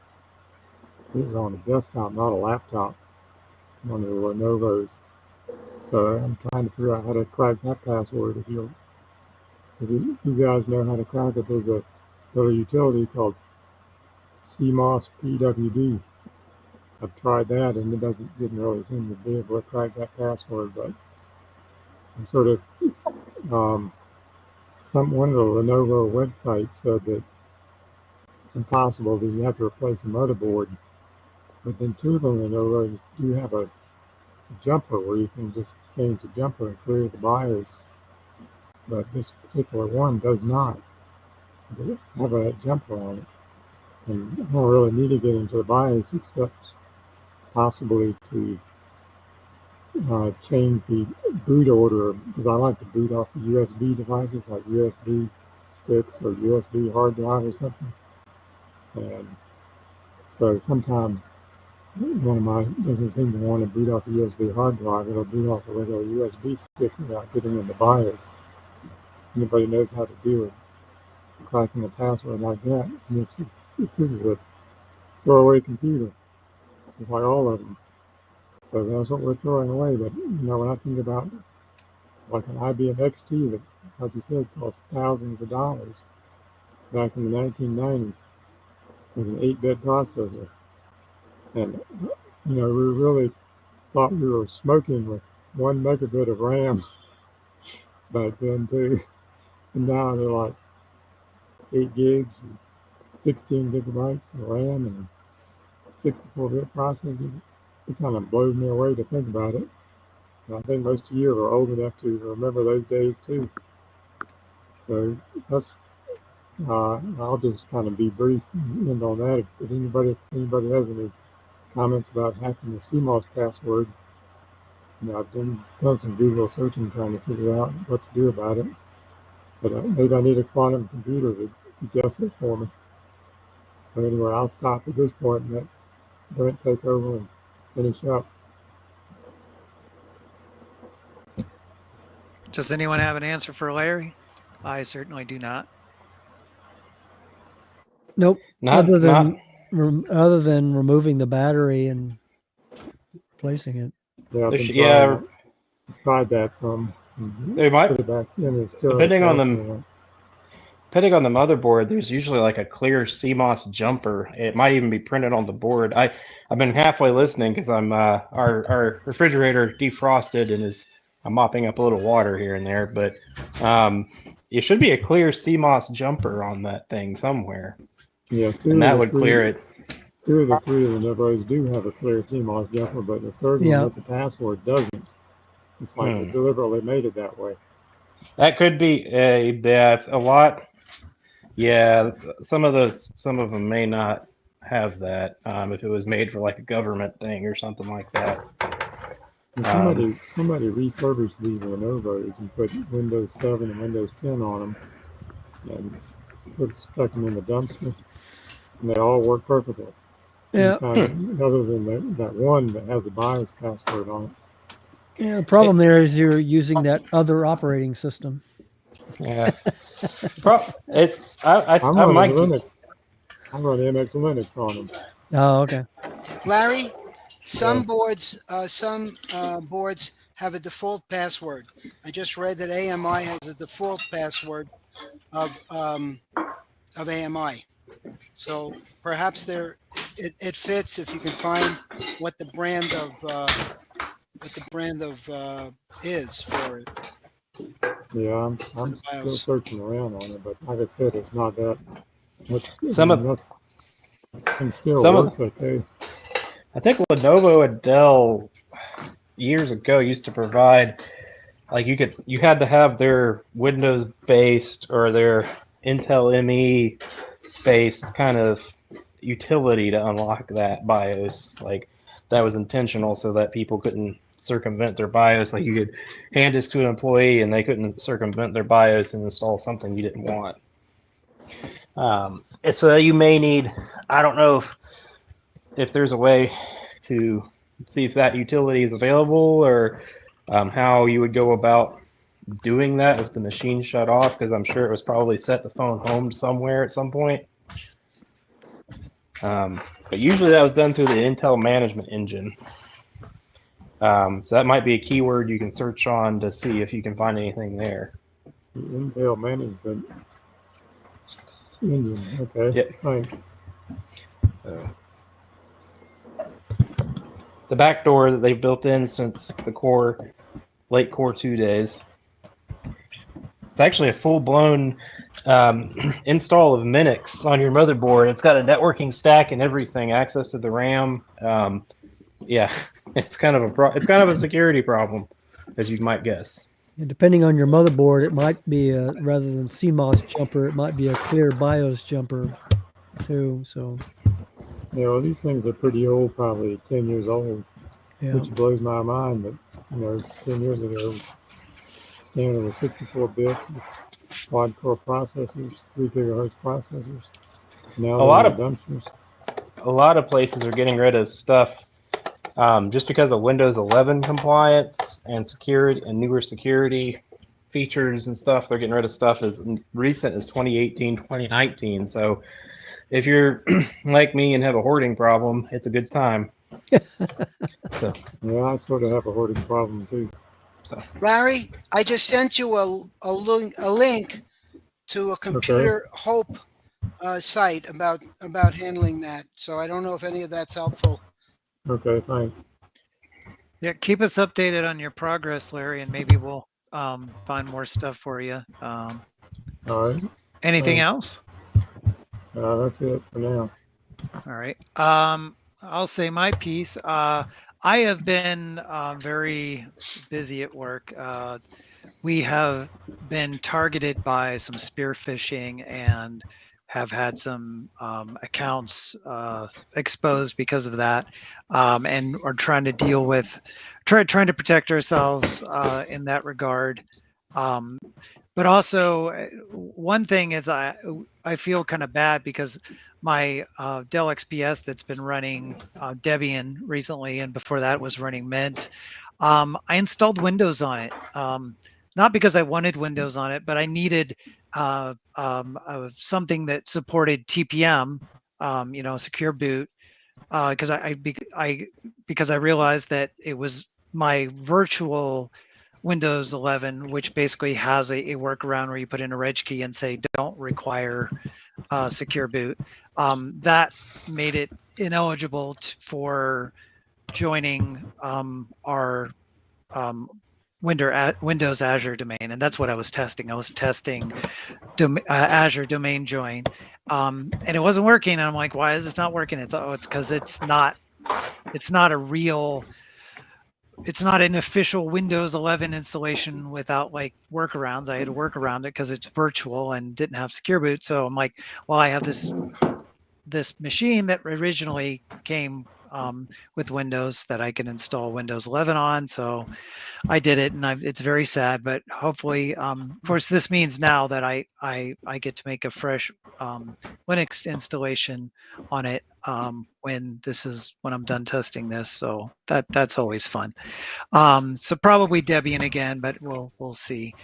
[SPEAKER 10] This is on a desktop, not a laptop, one of the Lenovo's. So I'm trying to figure out how to crack that password. If you guys know how to crack it, there's a little utility called CMOS PWD. I've tried that and it didn't really seem to be able to crack that password, but I'm sort of one of the Lenovo websites said that it's impossible, that you have to replace the motherboard. But then 2 of the Lenovo's do have a jumper where you can just change the jumper and clear the BIOS, but this particular one does not have a jumper on it. And I don't really need to get into the BIOS except possibly to change the boot order, because I like to boot off the USB devices like USB sticks or USB hard drive or something. And so sometimes one of mine doesn't seem to want to boot off a USB hard drive. It'll boot off a regular USB stick without getting into BIOS. Anybody knows how to deal with cracking a password like that. And this is a throwaway computer, just like all of them. So that's what we're throwing away. But when I think about like an IBM XT that, like you said, cost thousands of dollars back in the 1990s with an 8-bit processor, and we really thought we were smoking with 1 megabit of RAM back then too, and now they're like 8 gigs, and 16 gigabytes of RAM, and 64-bit processor. It kind of blows me away to think about it. And I think most of you are old enough to remember those days too. So that's I'll just kind of be brief and end on that. If anybody has any comments about hacking the CMOS password, I've done some Google searching trying to figure out what to do about it. But maybe I need a quantum computer to guess it for me. So anyway, I'll stop at this point and let Brent take over and finish up.
[SPEAKER 4] Does anyone have an answer for Larry? I certainly do not.
[SPEAKER 3] Nope.
[SPEAKER 9] Not
[SPEAKER 3] Other than removing the battery and placing it.
[SPEAKER 10] Yeah, I've been
[SPEAKER 9] yeah.
[SPEAKER 10] tried that some.
[SPEAKER 9] They might,
[SPEAKER 10] put it back in. It's still
[SPEAKER 9] depending on the motherboard, there's usually like a clear CMOS jumper. It might even be printed on the board. I've been halfway listening because I'm our refrigerator defrosted and I'm mopping up a little water here and there, but it should be a clear CMOS jumper on that thing somewhere.
[SPEAKER 10] Yeah,
[SPEAKER 9] and that would clear it.
[SPEAKER 10] 2 of the 3 of the Novos do have a clear CMOS jumper, but the third one with the password doesn't. It's like they deliberately made it that way.
[SPEAKER 9] That could be a lot. Yeah, some of them may not have that if it was made for like a government thing or something like that.
[SPEAKER 10] And somebody refurbished these Lenovo's and put Windows 7 and Windows 10 on them and stuck them in the dumpster, and they all work perfectly.
[SPEAKER 3] Yeah.
[SPEAKER 10] Other than that one that has a BIOS password on it.
[SPEAKER 3] Yeah, the problem there is you're using that other operating system.
[SPEAKER 9] Yeah.
[SPEAKER 10] I'm running Linux. I run MX Linux on them.
[SPEAKER 3] Oh, okay.
[SPEAKER 7] Larry, some boards have a default password. I just read that AMI has a default password of AMI. So perhaps it fits if you can find what the brand of is for it.
[SPEAKER 10] Yeah, I'm still searching around on it, but like I said, it's not that.
[SPEAKER 9] Some
[SPEAKER 10] still works okay.
[SPEAKER 9] I think Lenovo and Dell years ago used to provide, like you had to have their Windows based or their Intel ME based kind of utility to unlock that BIOS. Like that was intentional so that people couldn't circumvent their BIOS. Like you could hand this to an employee and they couldn't circumvent their BIOS and install something you didn't want. So you may need, I don't know if there's a way to see if that utility is available or how you would go about doing that if the machine shut off, because I'm sure it was probably set the phone home somewhere at some point. But usually that was done through the Intel management engine. So that might be a keyword you can search on to see if you can find anything there.
[SPEAKER 10] The Intel management engine. Okay.
[SPEAKER 9] Yep.
[SPEAKER 10] Thanks.
[SPEAKER 9] The backdoor that they've built in since the late Core 2 days. It's actually a full-blown install of Linux on your motherboard. It's got a networking stack and everything, access to the RAM. Yeah, It's kind of a security problem, as you might guess.
[SPEAKER 3] And depending on your motherboard, it might be a, rather than CMOS jumper, it might be a clear BIOS jumper too. So
[SPEAKER 10] Yeah, well, these things are pretty old, probably 10 years old,
[SPEAKER 3] yeah,
[SPEAKER 10] which blows my mind. But, 10 years ago, standard was 64 bits with quad-core processors, 3 gigahertz processors. Now
[SPEAKER 9] A
[SPEAKER 10] they're
[SPEAKER 9] lot
[SPEAKER 10] in
[SPEAKER 9] of
[SPEAKER 10] the dumpsters.
[SPEAKER 9] a lot of places are getting rid of stuff just because of Windows 11 compliance and security and newer security features and stuff. They're getting rid of stuff as recent as 2018, 2019. So if you're like me and have a hoarding problem, it's a good time. So,
[SPEAKER 10] Yeah, I sort of have a hoarding problem too.
[SPEAKER 7] Larry, I just sent you a link to a Computer Hope site about handling that. So I don't know if any of that's helpful.
[SPEAKER 10] Okay, thanks.
[SPEAKER 4] Yeah, keep us updated on your progress, Larry, and maybe we'll find more stuff for you.
[SPEAKER 10] All right.
[SPEAKER 4] Anything
[SPEAKER 10] Thanks.
[SPEAKER 4] else?
[SPEAKER 10] That's it for now.
[SPEAKER 4] All right. I'll say my piece. I have been very busy at work. We have been targeted by some spear phishing and have had some accounts exposed because of that, and are trying to deal with, trying to protect ourselves in that regard. But also, one thing is I feel kind of bad because my Dell XPS that's been running Debian recently, and before that was running Mint. I installed Windows on it, not because I wanted Windows on it, but I needed something that supported TPM, secure boot, because because I realized that it was my virtual Windows 11, which basically has a workaround where you put in a reg key and say don't require secure boot. That made it ineligible for joining our Windows Azure domain, and that's what I was testing. I was testing Azure domain join, and it wasn't working. And I'm like, why is this not working? It's because it's not a real. It's not an official Windows 11 installation without like workarounds. I had to work around it because it's virtual and didn't have secure boot. So I'm like, well, I have this machine that originally came with Windows that I can install Windows 11 on. So I did it, and it's very sad, but hopefully, of course, this means now that I get to make a fresh Linux installation on it when I'm done testing this. So that's always fun. So probably Debian again, but we'll see.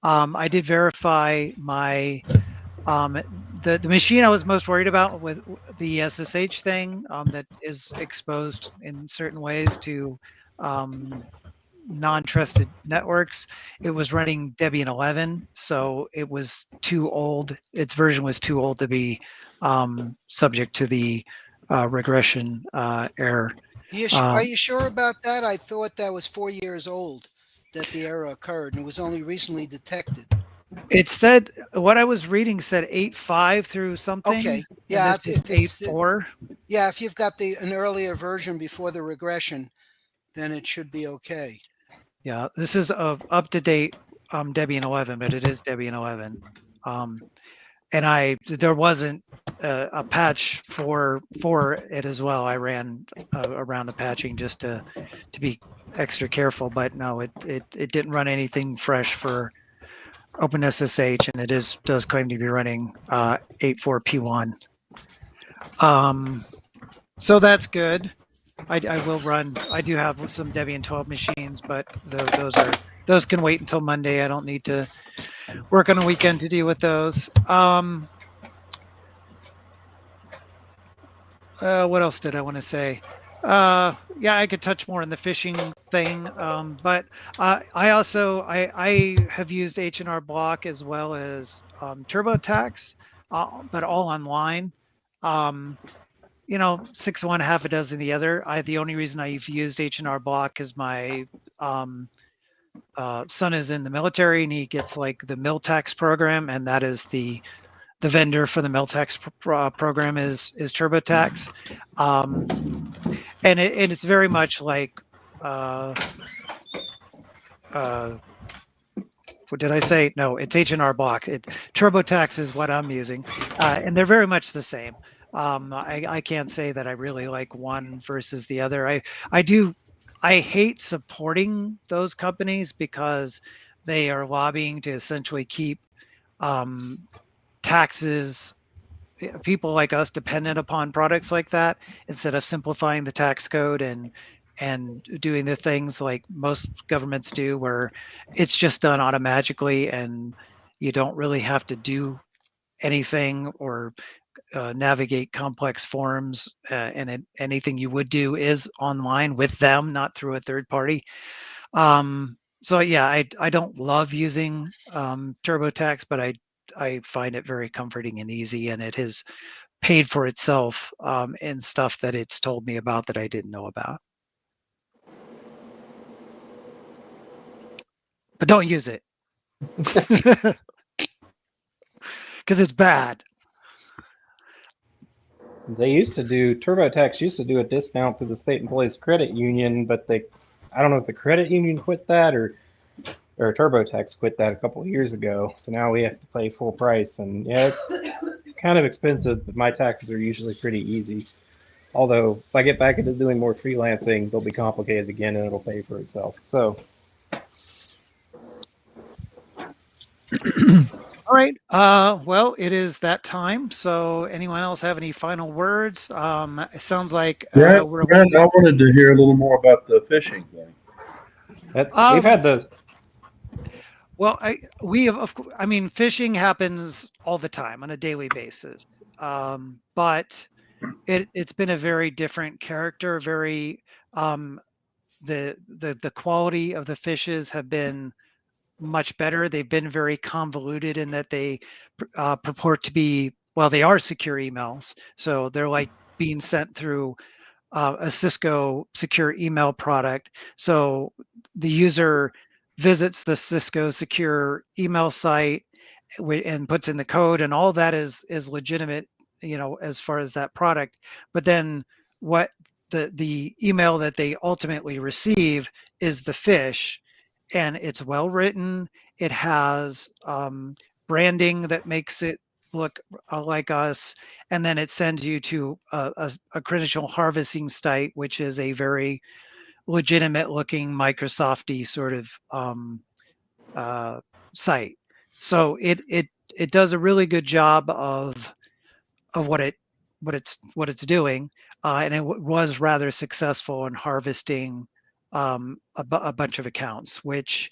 [SPEAKER 4] I did verify my the machine I was most worried about with the SSH thing that is exposed in certain ways to non-trusted networks. It was running Debian 11, so it was too old. Its version was too old to be subject to the regression error.
[SPEAKER 7] Are you sure about that? I thought that was 4 years old that the error occurred, and it was only recently detected.
[SPEAKER 4] It said, what I was reading said 8.5 through something.
[SPEAKER 7] Okay, yeah,
[SPEAKER 4] if it's 8.4.
[SPEAKER 7] Yeah, if you've got an earlier version before the regression, then it should be okay.
[SPEAKER 4] Yeah, this is up to date Debian 11, but it is Debian 11. And there wasn't a patch for it as well. I ran around the patching just to be extra careful, but no, it didn't run anything fresh for OpenSSH, and it does claim to be running 8.4 P1. So that's good. I will run. I do have some Debian 12 machines, but those can wait until Monday. I don't need to work on a weekend to deal with those. What else did I want to say? Yeah, I could touch more on the phishing thing, but I also have used H&R Block as well as TurboTax, but all online. 6 one, half a dozen the other. The only reason I've used H&R Block is my son is in the military, and he gets like the Miltax program, and that is the vendor for the Miltax program is TurboTax, and it's very much like what did I say? No, it's H&R Block. TurboTax is what I'm using, and they're very much the same. I can't say that I really like one versus the other. I hate supporting those companies because they are lobbying to essentially keep taxes, people like us, dependent upon products like that, instead of simplifying the tax code and doing the things like most governments do, where it's just done automatically and you don't really have to do anything or navigate complex forms, and anything you would do is online with them, not through a third party. So yeah, I don't love using TurboTax, but I find it very comforting and easy, and it has paid for itself in stuff that it's told me about that I didn't know about. But don't use it because it's bad.
[SPEAKER 9] TurboTax used to do a discount through the State Employees Credit Union, but I don't know if the credit union quit that or TurboTax quit that a couple of years ago. So now we have to pay full price, and yeah, it's kind of expensive, but my taxes are usually pretty easy. Although if I get back into doing more freelancing, they'll be complicated again and it'll pay for itself. So.
[SPEAKER 4] All right. Well, it is that time. So anyone else have any final words? It sounds like
[SPEAKER 6] Brent, I wanted to hear a little more about the fishing thing.
[SPEAKER 9] We've had the.
[SPEAKER 4] Well, I mean, phishing happens all the time on a daily basis. But it's been a very different character. Very the quality of the fishes have been much better. They've been very convoluted in that they purport to be, well, they are secure emails. So they're like being sent through a Cisco secure email product. So the user visits the Cisco secure email site and puts in the code, and all that is legitimate, as far as that product. But then what the email that they ultimately receive is the fish, and it's well written. It has branding that makes it look like us, and then it sends you to a credential harvesting site, which is a very legitimate looking Microsofty sort of site. So it does a really good job of what it's doing, and it was rather successful in harvesting a bunch of accounts, which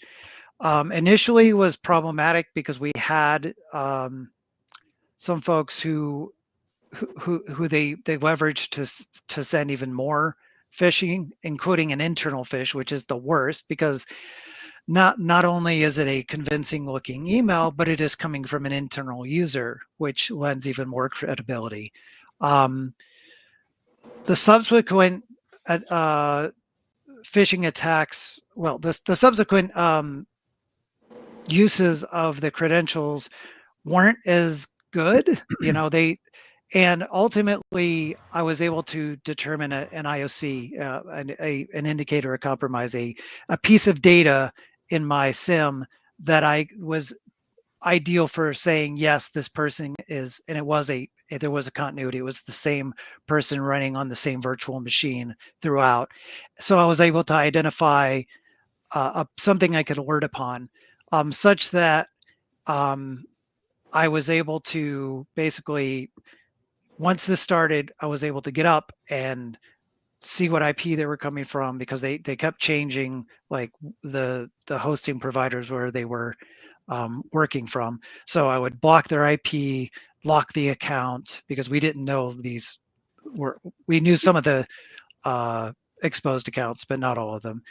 [SPEAKER 4] initially was problematic because we had some folks who they leveraged to send even more phishing, including an internal fish, which is the worst, because not only is it a convincing looking email, but it is coming from an internal user, which lends even more credibility. The subsequent phishing attacks, well, the subsequent uses of the credentials weren't as good. And ultimately I was able to determine an IOC, an indicator of compromise, a piece of data in my SIM that I was ideal for saying, yes, this person is, and there was a continuity. It was the same person running on the same virtual machine throughout. So I was able to identify something I could alert upon, such that I was able to basically, once this started, I was able to get up and see what IP they were coming from, because they kept changing, like the hosting providers where they were working from. So I would block their IP, lock the account, because we didn't know we knew some of the exposed accounts, but not all of them.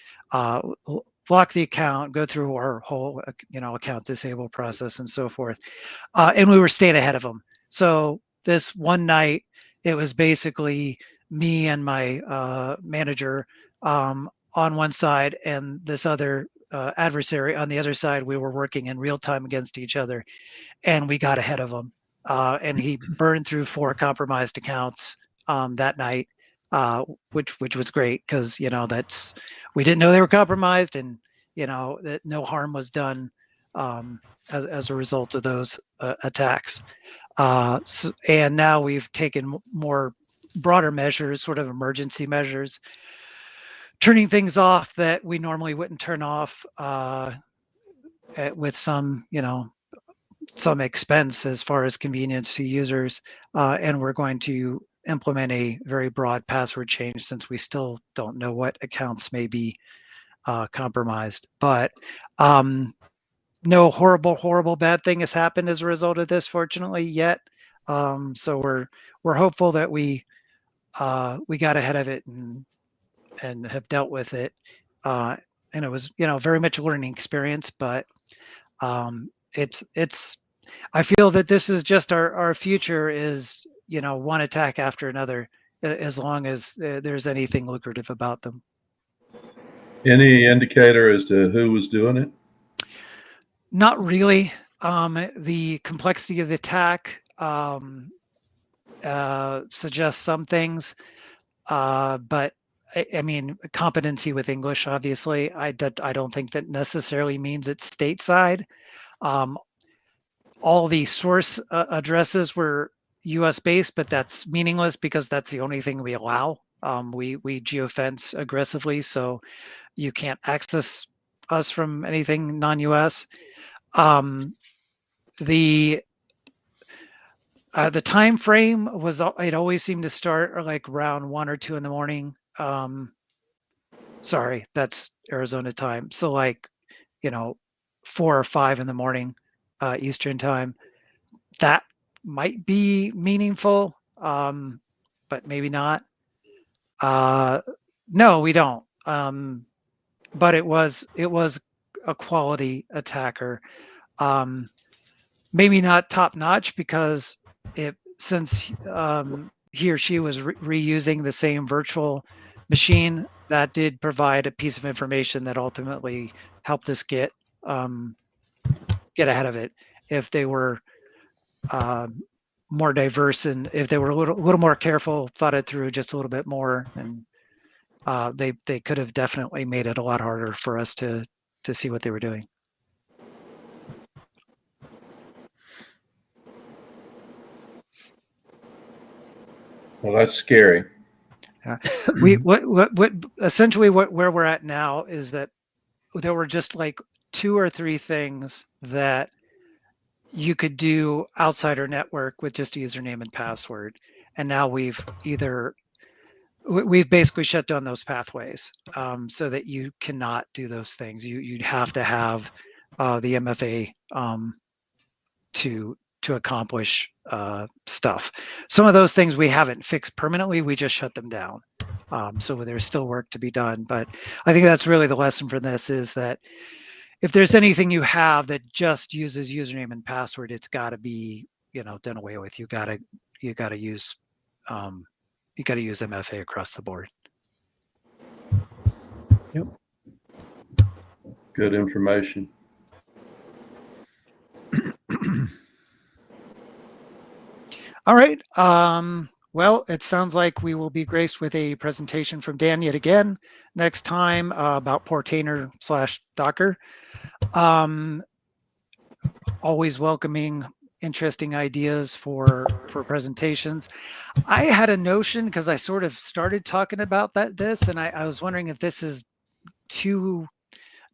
[SPEAKER 4] Block the account, go through our whole account disable process and so forth. And we were staying ahead of them. So this one night, it was basically me and my manager on one side, and this other adversary on the other side. We were working in real time against each other, and we got ahead of him. And he burned through 4 compromised accounts that night, which was great because we didn't know they were compromised, and that no harm was done as a result of those attacks. And now we've taken more broader measures, sort of emergency measures, turning things off that we normally wouldn't turn off with some expense as far as convenience to users. And we're going to implement a very broad password change since we still don't know what accounts may be compromised. But no horrible bad thing has happened as a result of this, fortunately, yet. So we're hopeful that we got ahead of it and have dealt with it. And it was very much a learning experience, but it's I feel that this is just our future is one attack after another, as long as there's anything lucrative about them.
[SPEAKER 6] Any indicator as to who was doing it?
[SPEAKER 4] Not really. The complexity of the attack suggests some things, but I mean, competency with English, obviously, I don't think that necessarily means it's stateside. All the source addresses were US based, but that's meaningless because that's the only thing we allow. We geofence aggressively, so you can't access us from anything non-US. The time frame was, it always seemed to start like around 1 or 2 in the morning. Sorry, that's Arizona time. So 4 or 5 in the morning, Eastern time. That might be meaningful, but maybe not. No, we don't. But it was a quality attacker. Maybe not top notch because since he or she was reusing the same virtual machine, that did provide a piece of information that ultimately helped us get ahead of it. If they were more diverse and if they were a little more careful, thought it through just a little bit more, and they could have definitely made it a lot harder for us to see what they were doing.
[SPEAKER 6] Well, that's scary.
[SPEAKER 4] What essentially where we're at now is that there were just like 2 or 3 things that you could do outside our network with just a username and password, and now we've basically shut down those pathways, so that you cannot do those things. You'd have to have the MFA to accomplish stuff. Some of those things we haven't fixed permanently, we just shut them down. So there's still work to be done, but I think that's really the lesson from this, is that if there's anything you have that just uses username and password, it's got to be done away with. You got to use MFA across the board.
[SPEAKER 3] Yep.
[SPEAKER 6] Good information.
[SPEAKER 4] All right. Well, it sounds like we will be graced with a presentation from Dan yet again next time about Portainer/Docker. Always welcoming interesting ideas for presentations. I had a notion, because I sort of started talking about this, and I was wondering if this is too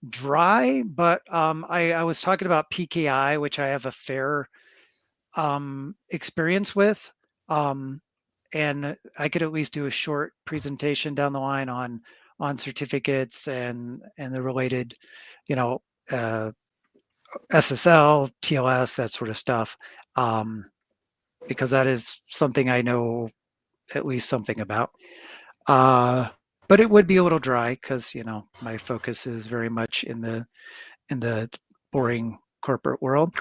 [SPEAKER 4] dry, but I was talking about PKI, which I have a fair experience with, and I could at least do a short presentation down the line on certificates and the related, SSL, TLS, that sort of stuff, because that is something I know at least something about. But it would be a little dry because my focus is very much in the boring corporate world.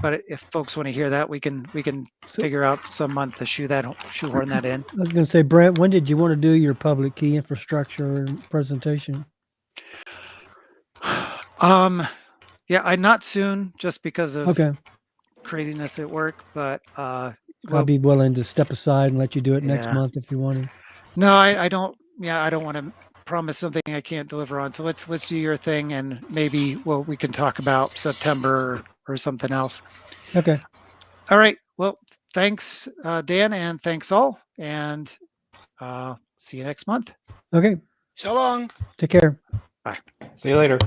[SPEAKER 4] But if folks want to hear that, we can figure out some month to shoehorn that in.
[SPEAKER 3] I was going to say, Brent, when did you want to do your public key infrastructure presentation?
[SPEAKER 4] Yeah, not soon, just because of
[SPEAKER 3] Okay.
[SPEAKER 4] craziness at work. But Well,
[SPEAKER 3] be willing to step aside and let you do it next
[SPEAKER 4] Yeah.
[SPEAKER 3] month if you wanted.
[SPEAKER 4] no, I don't. Yeah, I don't want to promise something I can't deliver on. So let's do your thing, and maybe we can talk about September or something else.
[SPEAKER 3] Okay.
[SPEAKER 4] All right. Well, thanks, Dan, and thanks all, and see you next month.
[SPEAKER 3] Okay.
[SPEAKER 7] So long.
[SPEAKER 3] Take care.
[SPEAKER 9] See you later.